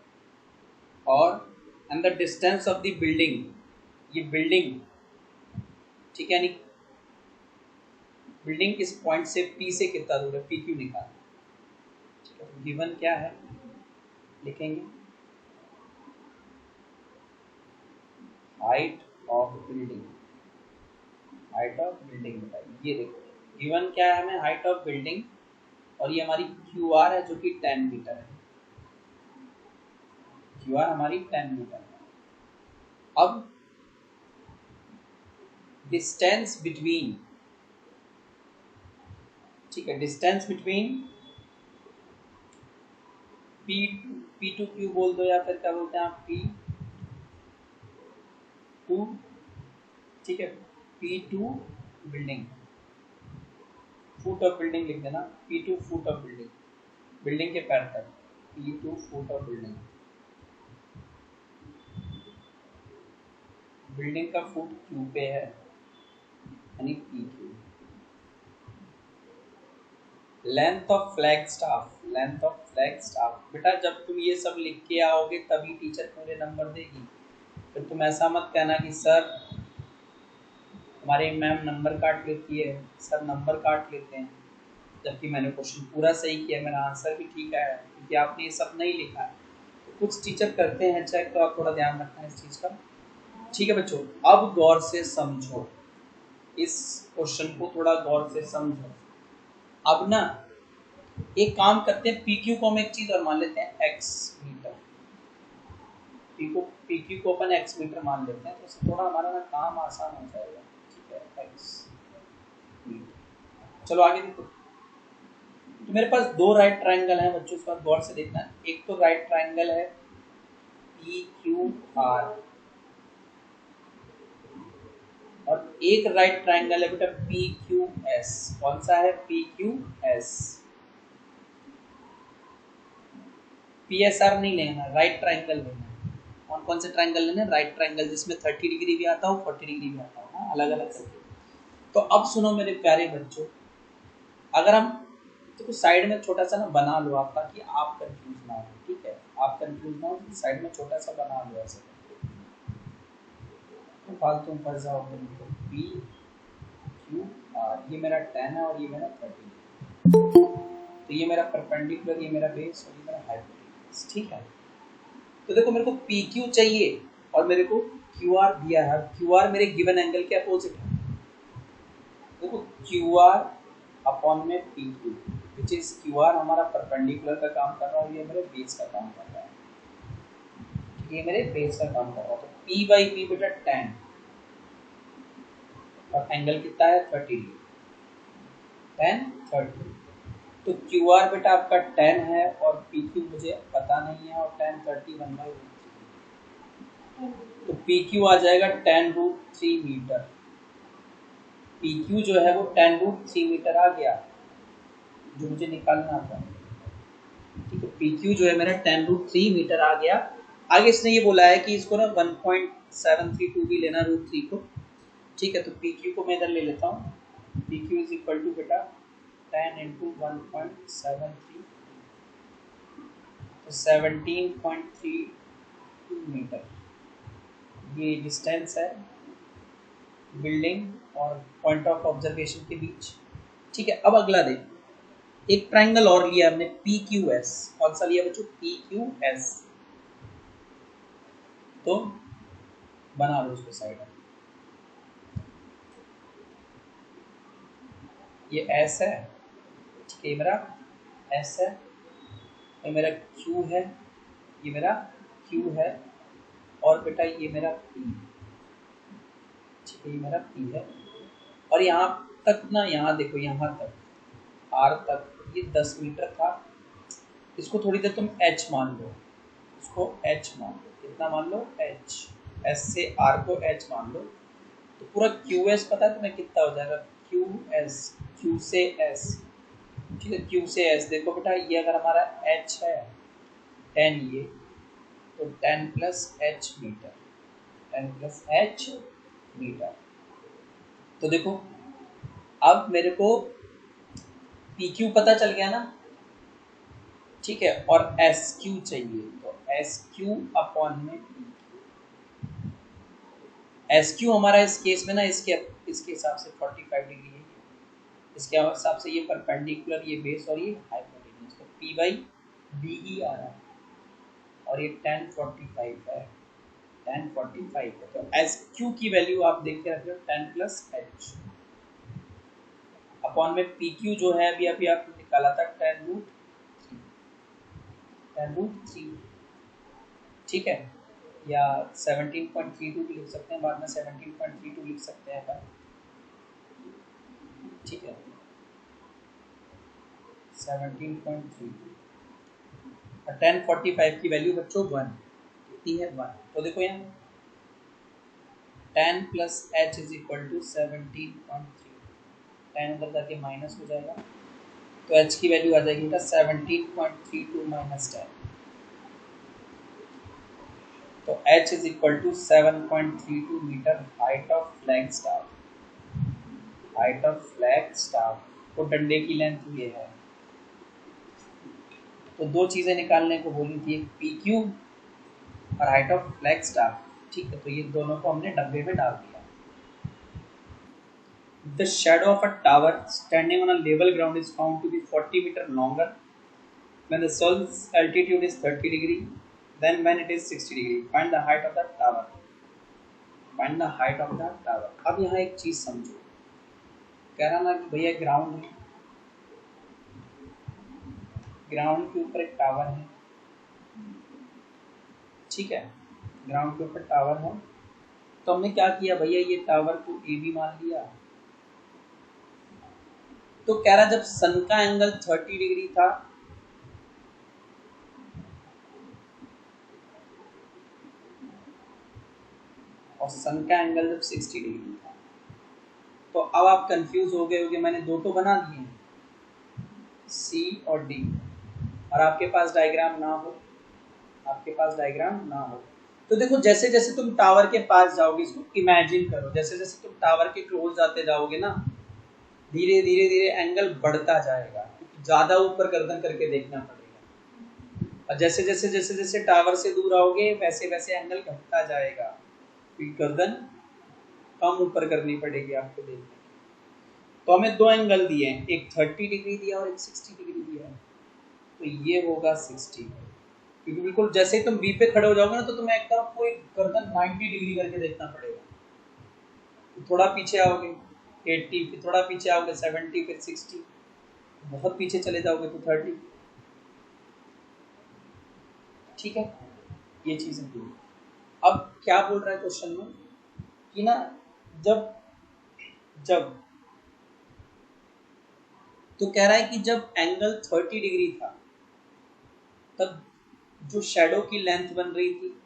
और and the distance of the building, ये बिल्डिंग, ठीक है, यानी बिल्डिंग इस पॉइंट से P से कितना दूर है, PQ निकालना, ठीक है। तो गिवन क्या है, लिखेंगे height of building, height of building बताइए, ये देखो गिवन क्या है हमें, हाइट ऑफ बिल्डिंग, और ये हमारी QR है जो कि 10 मीटर है, QR हमारी 10 मीटर है। अब डिस्टेंस बिटवीन, ठीक है, डिस्टेंस बिटवीन P2Q बोल दो, या फिर क्या बोलते हैं आप, P2, ठीक है, P2 building, foot of building लिख देना, P2 foot of building, building के पैर तक, P2 foot of building, building का फुट Q पे है, यानी PQ। Length of flag staff, length of flag staff, बेटा जब तुम ये सब लिख के आओगे तभी टीचर पूरे नंबर देगी, फिर तुम ऐसा मत कहना कि सर हमारे मैम नंबर काट लेती है, सर नंबर काट लेते हैं, जबकि मैंने क्वेश्चन पूरा सही किया, मेरा आंसर भी ठीक है, क्योंकि आपने ये सब नहीं लिखा है। तो कुछ टीचर करते हैं चेक, तो आप थोड़ा ध्यान रखना इस चीज़ का, ठीक है बच्चों। अब गौर से समझो, इस क्वेश्चन को थोड़ा गौर से समझो। अब ना एक काम करते हैं, PQ को हम एक चीज़ और मान लेते हैं X मीटर, पी क्यू को अपन एक्स मीटर मान लेते हैं, तो उससे थोड़ा हमारा ना काम आसान हो जाएगा। ठीक है, एक्स मीटर। चलो आगे देखो। तो मेरे पास दो राइट ट्रायंगल हैं बच्चों, इस बात गौर से देखना। एक तो राइट ट्रायंगल है पी क्यू आर, और एक राइट ट्रायंगल है बेटा पी क्यू एस। कौन सा है? P Q S. P S R नहीं लेना, राइट ट्रायंगल लेना। कौन कौन से ट्रायंगल लेना? राइट ट्रायंगल जिसमें 30 डिग्री भी आता हो, 40 डिग्री भी आता हो, हाँ, अलग अलग करके। तो अब सुनो मेरे प्यारे बच्चों, अगर हम तो साइड में छोटा सा ना बना लो आप, ताकि आप कंफ्यूज ना हो। ठीक है, आप कंफ्यूज ना हो, साइड में छोटा सा बना लो ऐसे, तो फालतू में फंस जाओगे। तो पी क्यू आर, ये मेरा 10 है और ये मेरा 30। तो ये मेरा परपेंडिकुलर, ये मेरा बेस और ये मेरा हाइपोटेन्यूज। ठीक है, तो देखो मेरे को पी क्यू चाहिए और मेरे को क्यू आर दिया है। क्यू आर मेरे गिवन एंगल के अपोजिट है। देखो क्यू आर अपॉन में P Q, which is Q R हमारा परपेंडिकुलर का काम कर रहा है, ये मेरे बेस का काम कर रहा है। ये मेरे बेस का काम कर रहा है। तो पी बाई पी बेटा 10 और एंगल कितना है? 30 डिग्री। 10 30। तो क्यू आर बेटा आपका 10 है और पी क्यू मुझे पता नहीं है, और 10 30 1/3। तो पी क्यू आ जाएगा 10√3 मीटर। पी क्यू जो है वो 10√3 मीटर आ गया, जो मुझे निकालना था। ठीक है, पी क्यू जो है मेरा 10√3 मीटर आ गया। आगे इसने ये बोला है कि इसको ना 1.732 भी लेना √3 को। ठीक है, तो पी क्यू को मैं इधर ले लेता हूँ। P Q is equal to बेटा 10 इंटू 1.73, तो 17.32 मीटर ये डिस्टेंस है बिल्डिंग और पॉइंट ऑफ ऑब्जर्वेशन के बीच। ठीक है, अब अगला देख, एक ट्रायंगल और लिया हमने पी क्यू एस। कौन सा लिया बच्चों? P Q S. तो बना लो उसको साइड में। ये एस है, ठीक है, ये मेरा एस है, ये मेरा क्यू है, ये मेरा क्यू है, और बेटा ये मेरा पी, ठीक है, ये मेरा पी है। और यहाँ तक ना, यहाँ देखो, यहाँ तक आर तक ये 10 मीटर था। इसको थोड़ी देर तुम एच मान लो, इसको एच मान लो। कितना मान लो? एच। एस से आर को एच मान लो। तो पूरा क्यू एस पता है तुम्हें कितना हो जाएगा? क्यू एस, क्यू से एस। ठीक है, क्यू से एस। देखो बेटा, ये अगर हमारा एच है 10, ये तो 10 plus H metre, 10 plus H metre. तो देखो अब मेरे को पी क्यू पता चल गया ना, ठीक है, और एस क्यू चाहिए। तो एस क्यू अपॉन में पी क्यू। एस क्यू हमारा इस केस में ना, इसके हिसाब से 45 डिग्री है, इसके हिसाब से ये परपेंडिकुलर, ये बेस और ये हाइपोटेन्यूज। तो पी बाई बी ई आ रहा है, और ये 1045 है, 1045 है। तो एस क्यू की वैल्यू आप देख के रख लो, 10 प्लस एच अपॉन में पी क्यू जो है अभी अभी आपने निकाला था 10√3। ठीक है, या 17.32 भी लिख सकते हैं, बाद में 17.32 लिख सकते हैं अपन। ठीक है, 17.32 और 1045 की वैल्यू बच्चों 1 कितनी है? 1। तो देखो यहाँ 10 plus H is equal to 17.3, 10 उधर जाके माइनस हो जाएगा, तो एच की वैल्यू आ जाएगी बेटा 17.32 माइनस 10। तो h is equal to 7.32 metre height of flag staff. Height of flag staff तो डंडे की लेंथ ये है। तो दो चीजें निकालने को बोली थी, एक पी क्यू और हाइट ऑफ फ्लैग स्टाफ। ठीक है, तो ये दोनों को हमने डब्बे में डाल दिया। The shadow of a tower standing on a level ground is found to be 40 metre longer when the sun's altitude is 30 degree then when it is 60 degree. Find the height of the tower. Find the height of the tower. अब यहाँ एक चीज समझो, कह रहा ना कि भैया ग्राउंड है, ग्राउंड के ऊपर एक टावर है, ठीक है, ग्राउंड के ऊपर टावर है, तो हमने क्या किया भैया, ये टावर को ए बी मान लिया। तो कह रहा जब सन का एंगल 30 डिग्री था और सन का एंगल जब 60 डिग्री था, तो अब आप कंफ्यूज हो गए होंगे, मैंने दो तो बना दिए सी और डी, और आपके पास डायग्राम ना हो, तो देखो जैसे जैसे तुम टावर के पास जाओगे, इसको इमेजिन करो, जैसे जैसे तुम टावर के क्लोज जाते जाओगे ना, धीरे धीरे धीरे एंगल बढ़ता जाएगा, ज्यादा ऊपर गर्दन करके देखना पड़ेगा, और जैसे जैसे जैसे जैसे टावर से दूर आओगे वैसे वैसे एंगल घटता जाएगा, क्योंकि गर्दन कम ऊपर करनी पड़ेगी आपको देखने के। तो हमें दो एंगल दिए हैं, एक 30 डिग्री दिया और एक 60 डिग्री दिया है, तो ये होगा 60, क्योंकि बिल्कुल जैसे ही तुम बी पे खड़े हो जाओगे ना, तो तुम्हें एक तरफ कोई गर्दन 90 डिग्री करके देखना पड़ेगा, तो थोड़ा पीछे आओगे 80, फिर थोड़ा पीछे आओगे 70, फिर 60, बहुत पीछे चले जाओगे तो 30। ठीक है, ये चीजें थी। अब क्या बोल रहा है क्वेश्चन में कि ना, जब जब तो कह रहा है कि जब एंगल 30 डिग्री था, तब जो शैडो की लेंथ बन रही थी,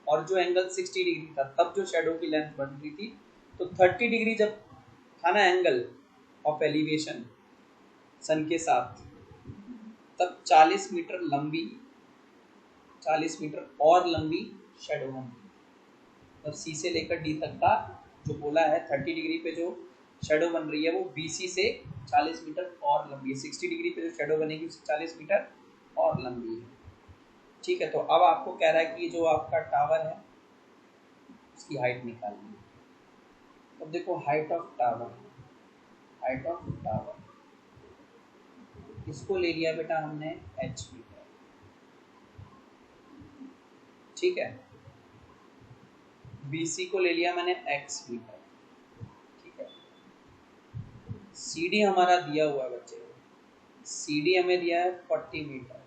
और जो एंगल 60 डिग्री था तब जो शैडो की लेंथ बन रही थी, तो 30 डिग्री जब था ना एंगल ऑफ एलिवेशन सन के साथ, तब 40 मीटर लंबी, 40 मीटर और लंबी शैडो बनती, मतलब सी से लेकर डी तक का जो बोला है, 30 डिग्री पे जो शैडो बन रही है वो बीसी से 40 मीटर और लंबी है, 60 डिग्री पे जो शैडो बनेगी उससे 40 मीटर और लंबी है। ठीक है, तो अब आपको कह रहा है कि जो आपका टावर है उसकी हाइट निकालनी है। अब देखो हाइट ऑफ टावर, इसको ले लिया बेटा हमने एच मीटर, ठीक है, बीसी को ले लिया मैंने एक्स मीटर, ठीक है, सीडी हमारा दिया हुआ है बच्चे, सीडी हमें दिया है 40 मीटर।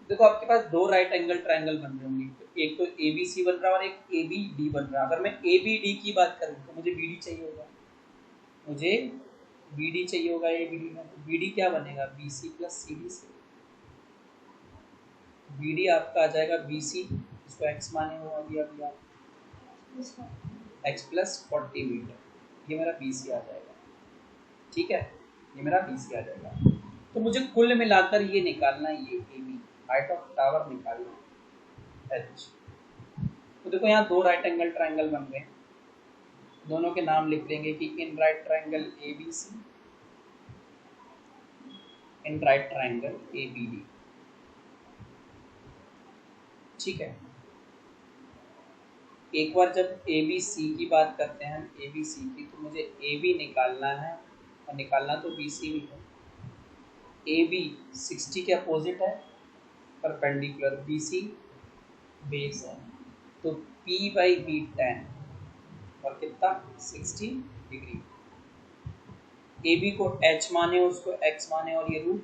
देखो आपके पास दो राइट एंगल ट्रायंगल बन रहे होंगे, तो एक तो ए बी सी बन रहा है और एक ए बी डी बन रहा है। अगर मैं ए बी डी की बात करूँ तो मुझे बी डी चाहिए होगा, ए बी डी में, तो बी डी क्या बनेगा, B C plus C D से, बी डी आपका आ जाएगा बी सी, इसको एक्स माने हो अभी अभी आप, एक्स प्लस 40 मीटर, ये मेरा बी सी आ जाएगा, ठीक है, ये मेरा बी सी आ जाएगा। तो मुझे कुल मिलाकर ये निकालना है, ये A B height of tower निकालना एच। तो देखो यहाँ दो राइट एंगल ट्रायंगल बन गए, दोनों के नाम लिख लेंगे कि in right triangle A B C, in right triangle A B D, ठीक है। एक बार जब ए बी सी की बात करते हैं, ए बी सी की, तो मुझे ए बी निकालना है, और निकालना तो बी सी भी है। ए बी 60 के अपोजिट है, परपेंडिकुलर, बी सी बेस है, तो P बाई बी 10 और कितना 60 डिग्री। ए बी को H माने और उसको X माने, और ये रूट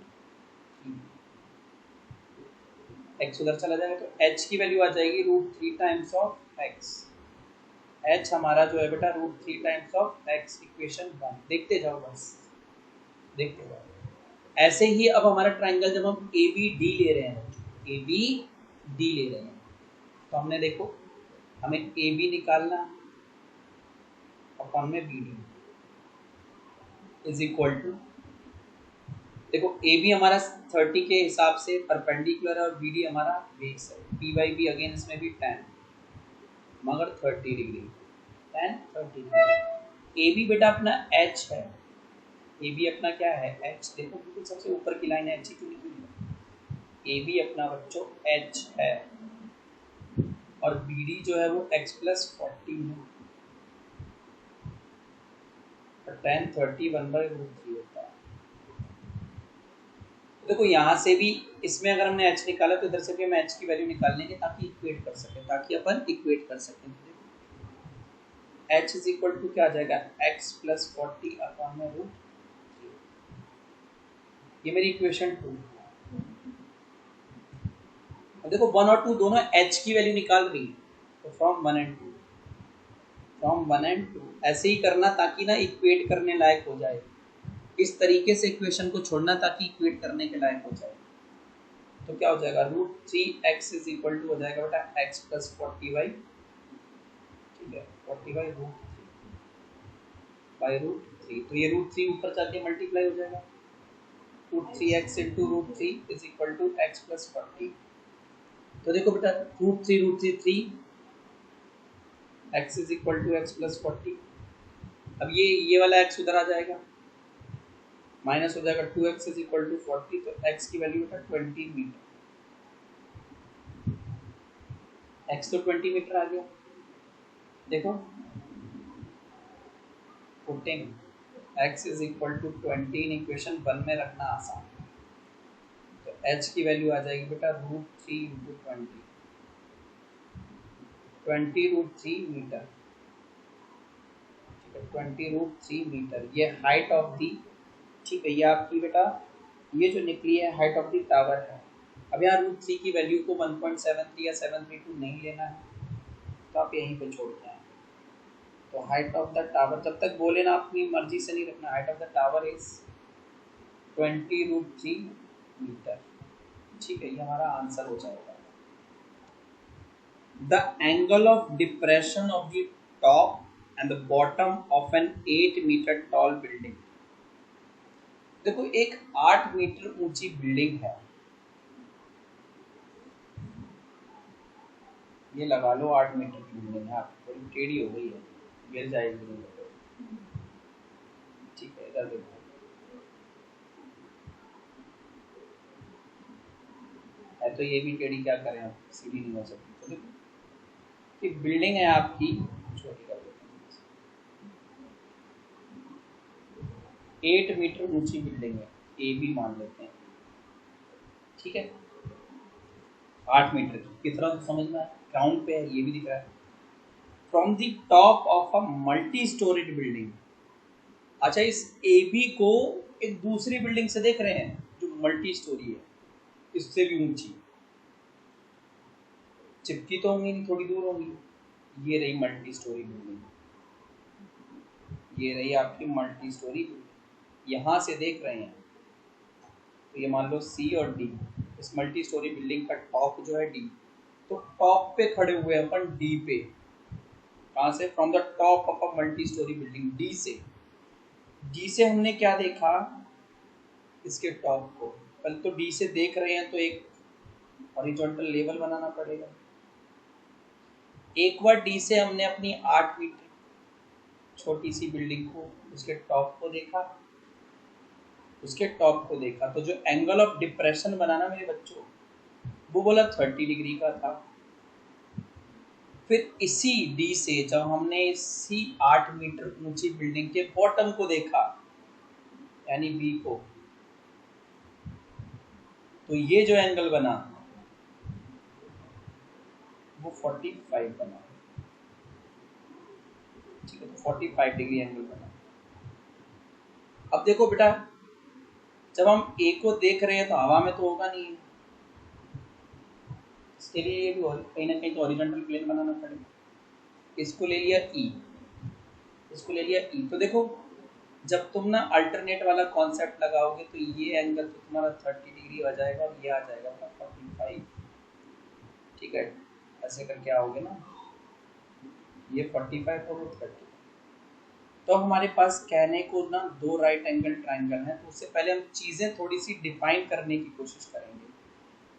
X उधर चला जाएगा, तो H की वैल्यू आ जाएगी √3 टाइम्स ऑफ X। H हमारा जो है बेटा √3 टाइम्स ऑफ X, इक्वेशन 1। देखते जाओ बस, देखते जाओ। ऐसे ही अब हमारा ट्रायंगल जब हम ए बी डी ले रहे हैं, तो हमने देखो हमें ए बी निकालना अपॉन में B D is equal to, देखो ए बी हमारा 30 के हिसाब से परपेंडिकुलर है और बी डी हमारा बेस है, पी बाई बी अगेन इसमें भी 10 मगर 30 डिग्री, 10 30 डिग्री। ए बी बेटा अपना एच है, ए बी अपना क्या है एच, देखो बिल्कुल सबसे ऊपर की लाइन एच ही क्यों लिखी है, ए बी अपना बच्चों एच है, और बी डी जो है वो एक्स प्लस 40 है, और 10 30 1/√3 होता है। देखो यहाँ से भी, इसमें अगर हमने h निकाला तो इधर से भी हम h की वैल्यू निकाल लेंगे, ताकि इक्वेट कर सकें, h इज इक्वल टू क्या आ जाएगा, x प्लस 40 अपॉन में √3, ये मेरी इक्वेशन 2। अब देखो 1 और 2 दोनों h की वैल्यू निकाल रही है, तो फ्रॉम 1 and 2 ऐसे ही करना ताकि ना इक्वेट करने लायक हो जाए, इस तरीके से इक्वेशन को छोड़ना ताकि इक्वेट करने के लायक हो जाए। तो क्या हो जाएगा, √3x इज इक्वल टू हो जाएगा बेटा x प्लस 40y, ठीक है, 40/√3 तो ये √3 ऊपर जाके मल्टीप्लाई हो जाएगा, √3x into √3 is equal to x plus 40। तो देखो बेटा √3 3, x is equal to x plus 40। अब ये वाला x उधर आ जाएगा, माइनस हो जाएगा, 2x इज इक्वल टू 40, तो x की वैल्यू बेटा 20 मीटर, x तो 20 मीटर आ गया। देखो putting x is equal to 20 in equation 1 में रखना आसान, तो h की वैल्यू आ जाएगी बेटा √3 इंटू 20 मीटर, ठीक है, 20√3 मीटर ये हाइट ऑफ दी, ठीक है, ये आपकी बेटा ये जो निकली है हाइट ऑफ द टावर है। अब यहाँ √3 की वैल्यू को 1.73 या 732 नहीं लेना है, तो आप यहीं पे छोड़ के आए। तो हाइट ऑफ द टावर जब तक बोले ना अपनी मर्जी से नहीं रखना, height of the tower is 20√3 metre, ठीक है, ये हमारा आंसर हो जाएगा। The angle of depression of the top and the bottom of an 8 metre tall building. देखो एक 8 मीटर ऊंची बिल्डिंग है, ये लगा लो 8 मीटर की बिल्डिंग है, थोड़ी टेढ़ी हो गई है, गिर जाएगी, ठीक है, इधर देखो है तो ये भी टेढ़ी, क्या करें आप, सीधी नहीं हो सकती। तो देखो कि बिल्डिंग है आपकी, छोटी कर देते हैं, 8 मीटर ऊंची बिल्डिंग है, ए बी मान लेते हैं, ठीक है, 8 मीटर की, किस तरह समझ में आया, ग्राउंड पे है, ये भी दिख रहा है। From the top of a multi storeyed building, अच्छा इस ए बी को एक दूसरी बिल्डिंग से देख रहे हैं जो मल्टी स्टोरी है, इससे भी ऊंची, चिपकी तो होंगी नहीं, थोड़ी दूर होंगी, ये रही मल्टी स्टोरी बिल्डिंग, ये रही आपकी मल्टी स्टोरी बिल्डिंग, यहाँ से देख रहे हैं, तो ये मान लो सी और डी, इस मल्टी स्टोरी बिल्डिंग का टॉप जो है डी, तो टॉप पे खड़े हुए अपन डी पे, कहाँ से, from the top of a multi storey building, D से हमने क्या देखा, इसके टॉप को, पहले तो डी से देख रहे हैं तो एक हॉरिजॉन्टल लेवल बनाना पड़ेगा, एक बार डी से हमने अपनी 8 मीटर छोटी सी बिल्डिंग को, उसके टॉप को देखा, तो जो एंगल ऑफ डिप्रेशन बनाना मेरे बच्चों, वो बोला 30 डिग्री का था। फिर इसी डी से जब हमने इसी 8 मीटर ऊंची बिल्डिंग के बॉटम को देखा, यानी बी को, तो ये जो एंगल बना वो 45 बना, ठीक है, तो 45 डिग्री एंगल बना। अब देखो बेटा जब हम ए को देख रहे हैं तो हवा में तो होगा नहीं, इसके लिए ये भी कहीं ना कहीं तो हॉरिजॉन्टल प्लेन बनाना पड़ेगा, इसको ले लिया ई, तो देखो जब तुम ना अल्टरनेट वाला कॉन्सेप्ट लगाओगे तो ये एंगल तो तुम्हारा 30 डिग्री आ जाएगा और ये आ जाएगा 45, ठीक है, ऐसे करके आओगे ना, ये 45 और 30। तो हमारे पास कहने को ना 2 राइट एंगल ट्रायंगल है, तो उससे पहले हम चीज़ें थोड़ी सी डिफाइन करने की कोशिश करेंगे।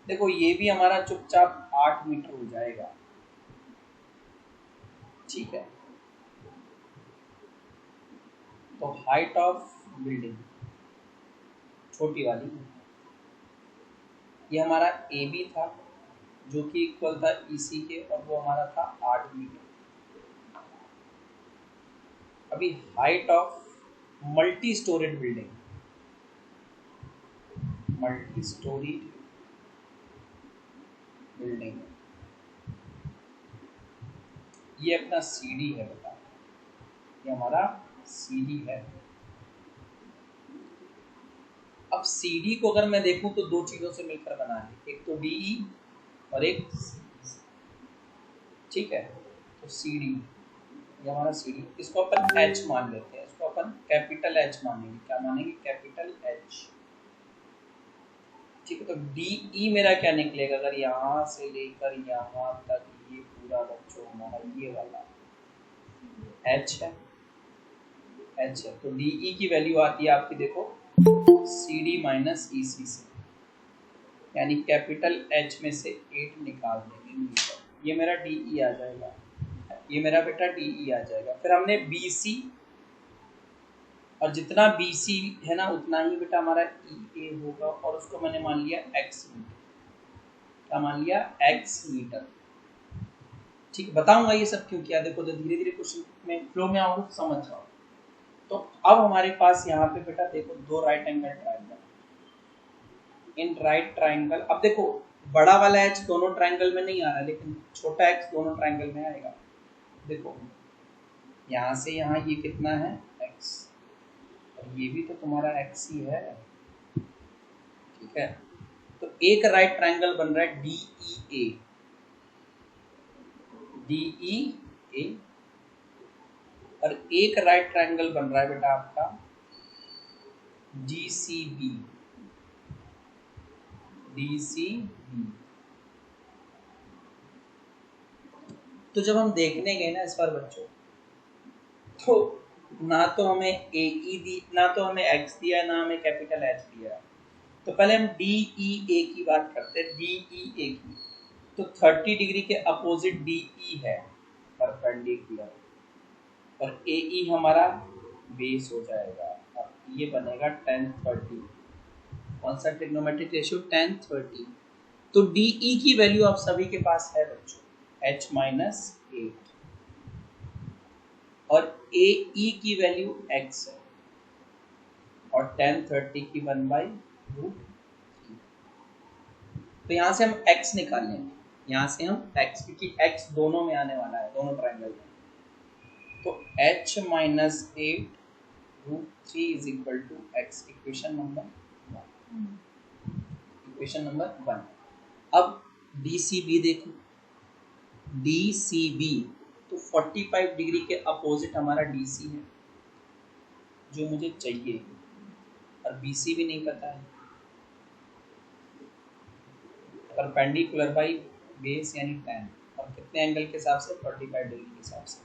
देखो ये भी हमारा चुपचाप 8 मीटर हो जाएगा, ठीक है, तो हाइट ऑफ बिल्डिंग छोटी वाली, ये हमारा ए बी था जो कि इक्वल था ईसी के, और वो हमारा था 8 मीटर। अभी height of multi storeyed building, ये अपना सीडी है बेटा, ये हमारा सीडी है। अब सीडी को अगर मैं देखूं तो 2 चीजों से मिलकर बना है, एक तो डीई और एक, ठीक है। तो सी डी, ये हमारा सी डी, इसको अपन एच मान लेते हैं, इसको अपन कैपिटल एच मानेंगे। क्या मानेंगे? Capital H. ठीक है। तो डी ई मेरा क्या निकलेगा? अगर यहाँ से लेकर यहाँ तक ये पूरा बच्चों हमारा ये वाला एच है, एच है, तो डी ई की वैल्यू आती है आपकी, देखो सी डी माइनस ई सी से, यानी कैपिटल एच में से 8 निकाल देंगे मीटर, ये मेरा डी ई आ जाएगा, ये मेरा बेटा डी ई आ जाएगा। फिर हमने बी सी, और जितना बी सी है ना उतना ही बेटा हमारा ई ए होगा, और उसको मैंने मान लिया एक्स मीटर। क्या मान लिया? X metre. ठीक, बताऊंगा ये सब क्यों किया, देखो तो धीरे धीरे क्वेश्चन में फ्लो में आऊंगा तो समझ जाओ। तो अब हमारे पास यहाँ पे बेटा देखो दो राइट एंगल ट्रायंगल, इन राइट ट्रायंगल, अब देखो बड़ा वाला एच दोनों ट्रायंगल में नहीं आ रहा है, लेकिन छोटा एक्स दोनों ट्रायंगल में आएगा। देखो यहाँ से यहाँ ये कितना है? एक्स, और ये भी तो तुम्हारा एक्स ही है। ठीक है। तो एक राइट ट्रायंगल बन रहा है डी ई ए, डी ई ए, और एक राइट ट्रायंगल बन रहा है बेटा आपका D C B, D C B. तो जब हम देखने गए ना इस बार बच्चों, तो ना तो हमें ए ई दी, ना तो हमें एक्स दिया, ना हमें कैपिटल एच दिया। तो पहले हम डी ई ए की बात करते हैं, डी ई ए की। तो 30 डिग्री के अपोजिट डी ई है परपेंडिकुलर, और ए ई हमारा बेस हो जाएगा, और ये बनेगा tan 30। कौन सा ट्रिग्नोमेट्रिक रेशियो? tan 30। तो डी ई की वैल्यू आप सभी के पास है बच्चों, h माइनस 8, और ए ई की वैल्यू x है, और tan 30 की 1/√3। तो यहाँ से हम x निकाल लेंगे, यहाँ से हम x, क्योंकि x दोनों में आने वाला है, दोनों ट्रायंगल में। तो h minus 8√3 is equal to x, equation number 1। Equation number 1। अब डी सी बी देखो, डी सी बी, तो 45 डिग्री के अपोजिट हमारा डी सी है जो मुझे चाहिए, और बी सी भी नहीं पता है। परपेंडिकुलर बाई बेस यानी tan, और कितने एंगल के हिसाब से? 45 डिग्री के हिसाब से।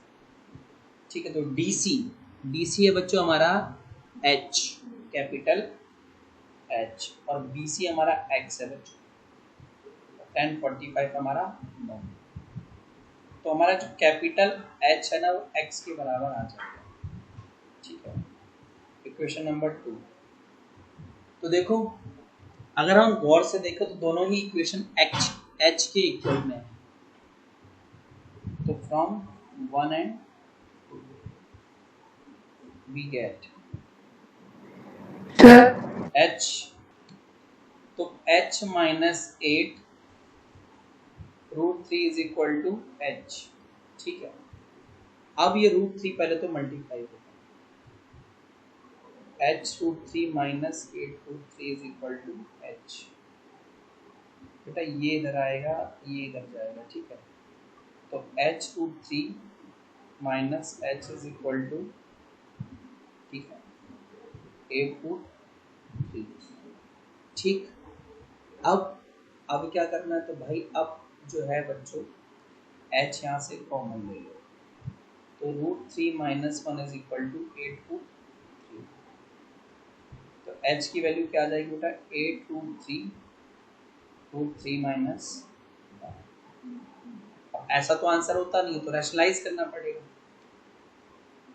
ठीक है। तो डी सी है बच्चों हमारा h, कैपिटल h, और बी सी हमारा x है बच्चों, tan 45 हमारा 9। तो हमारा जो कैपिटल h है ना वो x के बराबर आ जाएगा। ठीक है। Equation number 2। तो देखो अगर हम गौर से देखें तो दोनों ही इक्वेशन h के इक्वल में है। तो from 1 and we get h, तो h minus 8√3 is equal to h। ठीक है। अब ये √3 पहले तो मल्टीप्लाई होगा, h√3 minus 8√3 is equal to h। बेटा ये इधर आएगा, ये इधर जाएगा। ठीक है। तो h√3 minus h is equal to, ठीक है, 8√3। ठीक। अब क्या करना है? तो भाई अब जो है बच्चों h यहाँ से कॉमन ले लो, तो √3 माइनस 1 इज इक्वल टू 8√3। तो h की वैल्यू क्या आ जाएगी बेटा? 8√3 माइनस। ऐसा तो आंसर होता नहीं है, तो रैशनलाइज करना पड़ेगा।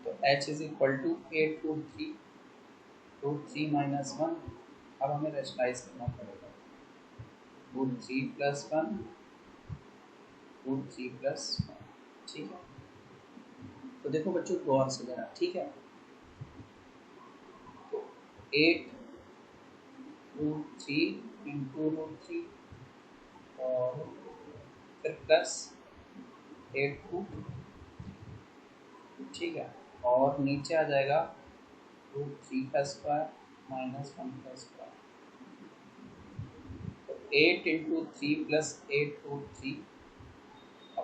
तो h is equal to 8√3 minus 1। अब हमें रैशनलाइज करना पड़ेगा, √3 प्लस 1, √3 प्लस 1। ठीक है। तो देखो बच्चों गौर से जरा, ठीक है। तो 8√3 इंटू √3, और फिर प्लस 8√3। ठीक है। और नीचे आ जाएगा √3 का स्क्वायर माइनस 1 का स्क्वायर। तो 8 इंटू 3 प्लस 8√3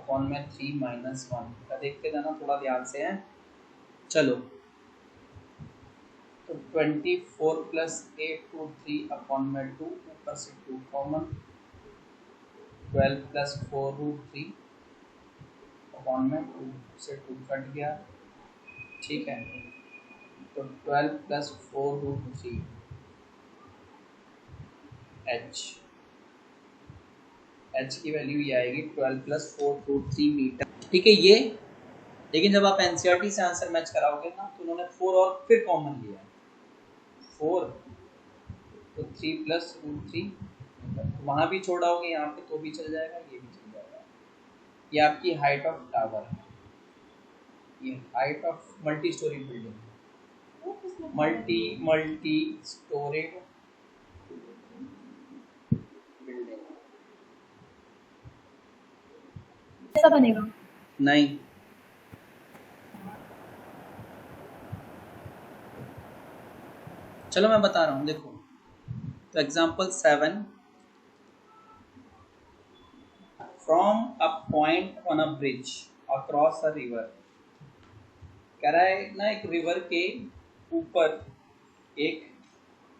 अपॉन में 3 माइनस 1 का देखते जाना थोड़ा ध्यान से है। चलो तो 24 प्लस 8 रूट 3 अपॉन में 2, ऊपर से 2 कॉमन, 12 प्लस 4 रूट 3 अपॉन में 2 से 2 कट गया, ठीक है। तो 12 प्लस 4 रूट 3 h की वैल्यू ये आएगी 12 प्लस 4 रूट 3 मीटर, ठीक है ये। लेकिन जब आप एनसीईआरटी से आंसर मैच कराओगे ना तो उन्होंने 4 और फिर कॉमन लिया है 4, तो 3 प्लस रूट 3, वहाँ भी छोड़ाओगे यहाँ पे तो भी चल जाएगा, ये भी चल जाएगा। ये आपकी हाइट ऑफ टावर है, ये height of multi storey building, multi storeyed building. ऐसा बनेगा नहीं, चलो मैं बता रहा हूँ, देखो तो example 7, from a point on a bridge across a river, कह रहा है ना एक रिवर के ऊपर एक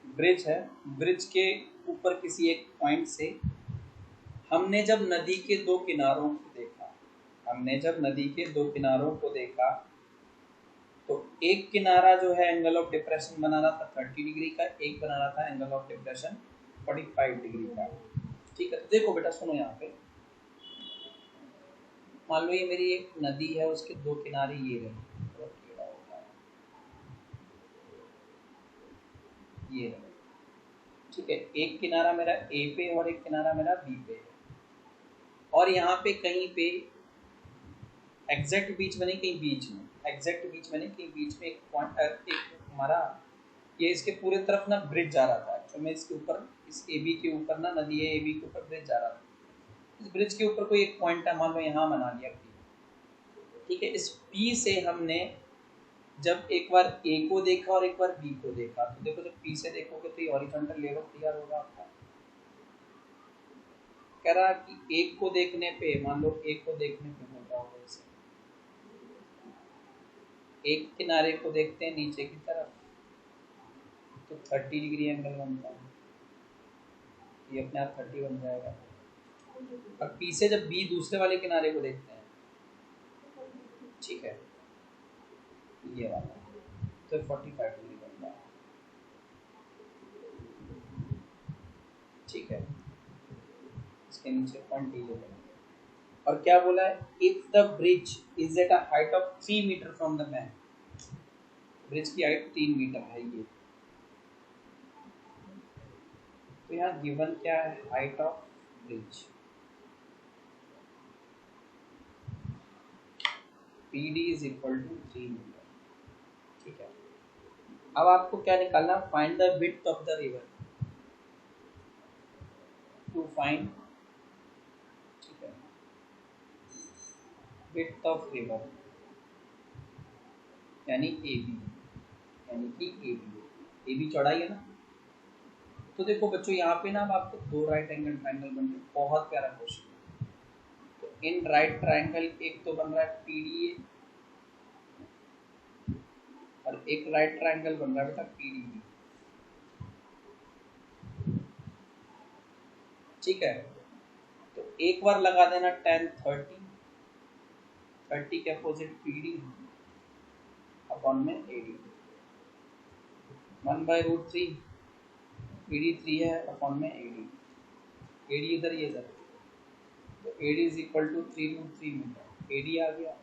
ब्रिज है, ब्रिज के ऊपर किसी एक पॉइंट से हमने जब नदी के दो किनारों को देखा, हमने जब नदी के दो किनारों को देखा तो एक किनारा जो है एंगल ऑफ डिप्रेशन बना रहा था 30 डिग्री का, एक बना रहा था एंगल ऑफ डिप्रेशन 45 डिग्री का, ठीक है। तो देखो बेटा सुनो, यहाँ पे मान लो ये मेरी एक नदी है, उसके दो किनारे ये रहे, ये रहे, ठीक है। एक किनारा मेरा ए पे और एक किनारा मेरा बी पे है, और यहाँ पे कहीं पे एग्जैक्ट बीच में नहीं, कहीं बीच में, एग्जैक्ट बीच में नहीं, कहीं बीच में एक पॉइंट, एक हमारा ये इसके पूरे तरफ ना ब्रिज जा रहा था, तो मैं इसके ऊपर, इस ए बी के ऊपर ना, नदी है ए बी के ऊपर ब्रिज जा रहा था, इस ब्रिज के ऊपर कोई एक पॉइंट है, मान लो यहाँ बना लिया पी, ठीक है। इस पी से हमने जब एक बार ए को देखा और एक बार बी को देखा, तो देखो जब पी से देखोगे तो ये हॉरिजॉन्टल लेवल क्लियर होगा आपका। कह रहा कि एक को देखने पे, मान लो एक को देखने पे होता होगा इसे, एक किनारे को देखते हैं नीचे की तरफ तो 30 डिग्री एंगल बनता है, ये अपने आप 30 बन जाएगा। अब पी से जब बी दूसरे वाले किनारे को देखते हैं, ठीक है, ये वाला तो 45 डिग्री बनता है, ठीक है। इसके नीचे पॉइंट डी ले लेंगे, और क्या बोला है, if the bridge is at a height of 3 metre from the bank, bridge की हाइट 3 मीटर है ये, तो यहाँ गिवन क्या है, height of bridge PD is equal to 3 metre, ठीक है। अब आपको क्या निकालना, find the width of the river, to find, ठीक है, विड्थ ऑफ रिवर यानी AB, यानी कि AB चौड़ाई है ना। तो देखो बच्चों यहाँ पे ना अब आपको दो राइट एंगल ट्रायंगल बन रहे, बहुत प्यारा क्वेश्चन। तो इन राइट ट्रायंगल एक तो बन रहा है PDA और एक राइट ट्रायंगल बन रहा है बेटा PDB, ठीक है। तो एक बार लगा देना tan 30 के अपोजिट PD अपॉन में AD, 1/√3, PD 3 है अपॉन में AD इधर ये इधर, तो AD is equal to 3√3 metre, AD आ गया,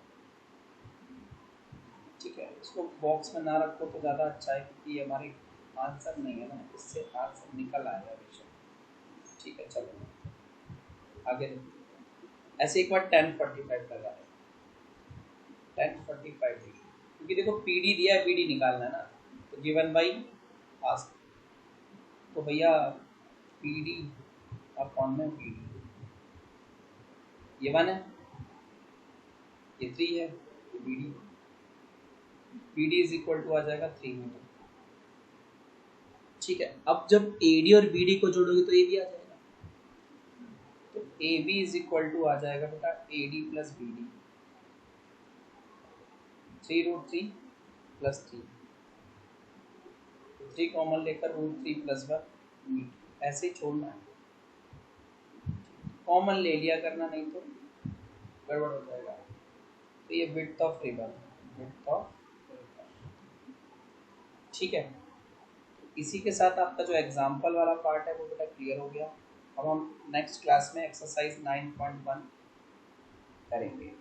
ठीक है। इसको बॉक्स में ना रखो तो ज़्यादा अच्छा है, क्योंकि ये हमारे आंसर नहीं है ना, इससे आंसर निकल आएगा बेशक, ठीक है। चलो आगे ऐसे एक बार tan 45 लगा है, tan 45 डिग्री, क्योंकि देखो PD दिया है, PD निकालना है ना, तो गिवन बाई आस्क, तो भैया PD अपॉन में PD, ये 1 है, ये 3 है, ये BD इज इक्वल टू आ जाएगा 3 मीटर, ठीक है। अब जब AD और BD को जोड़ोगे तो ये भी आ जाएगा, तो A B is equal to आ जाएगा बेटा A D plus B D, 3√3 plus 3, 3 common लेकर √3 प्लस 1, ऐसे ही छोड़ना है, कॉमन ले लिया करना, नहीं तो गड़बड़ हो जाएगा। तो ये width of ribbon, width of, ठीक है। इसी के साथ आपका जो एग्जाम्पल वाला पार्ट है वो बेटा क्लियर हो गया। अब हम नेक्स्ट क्लास में एक्सरसाइज 9.1 करेंगे।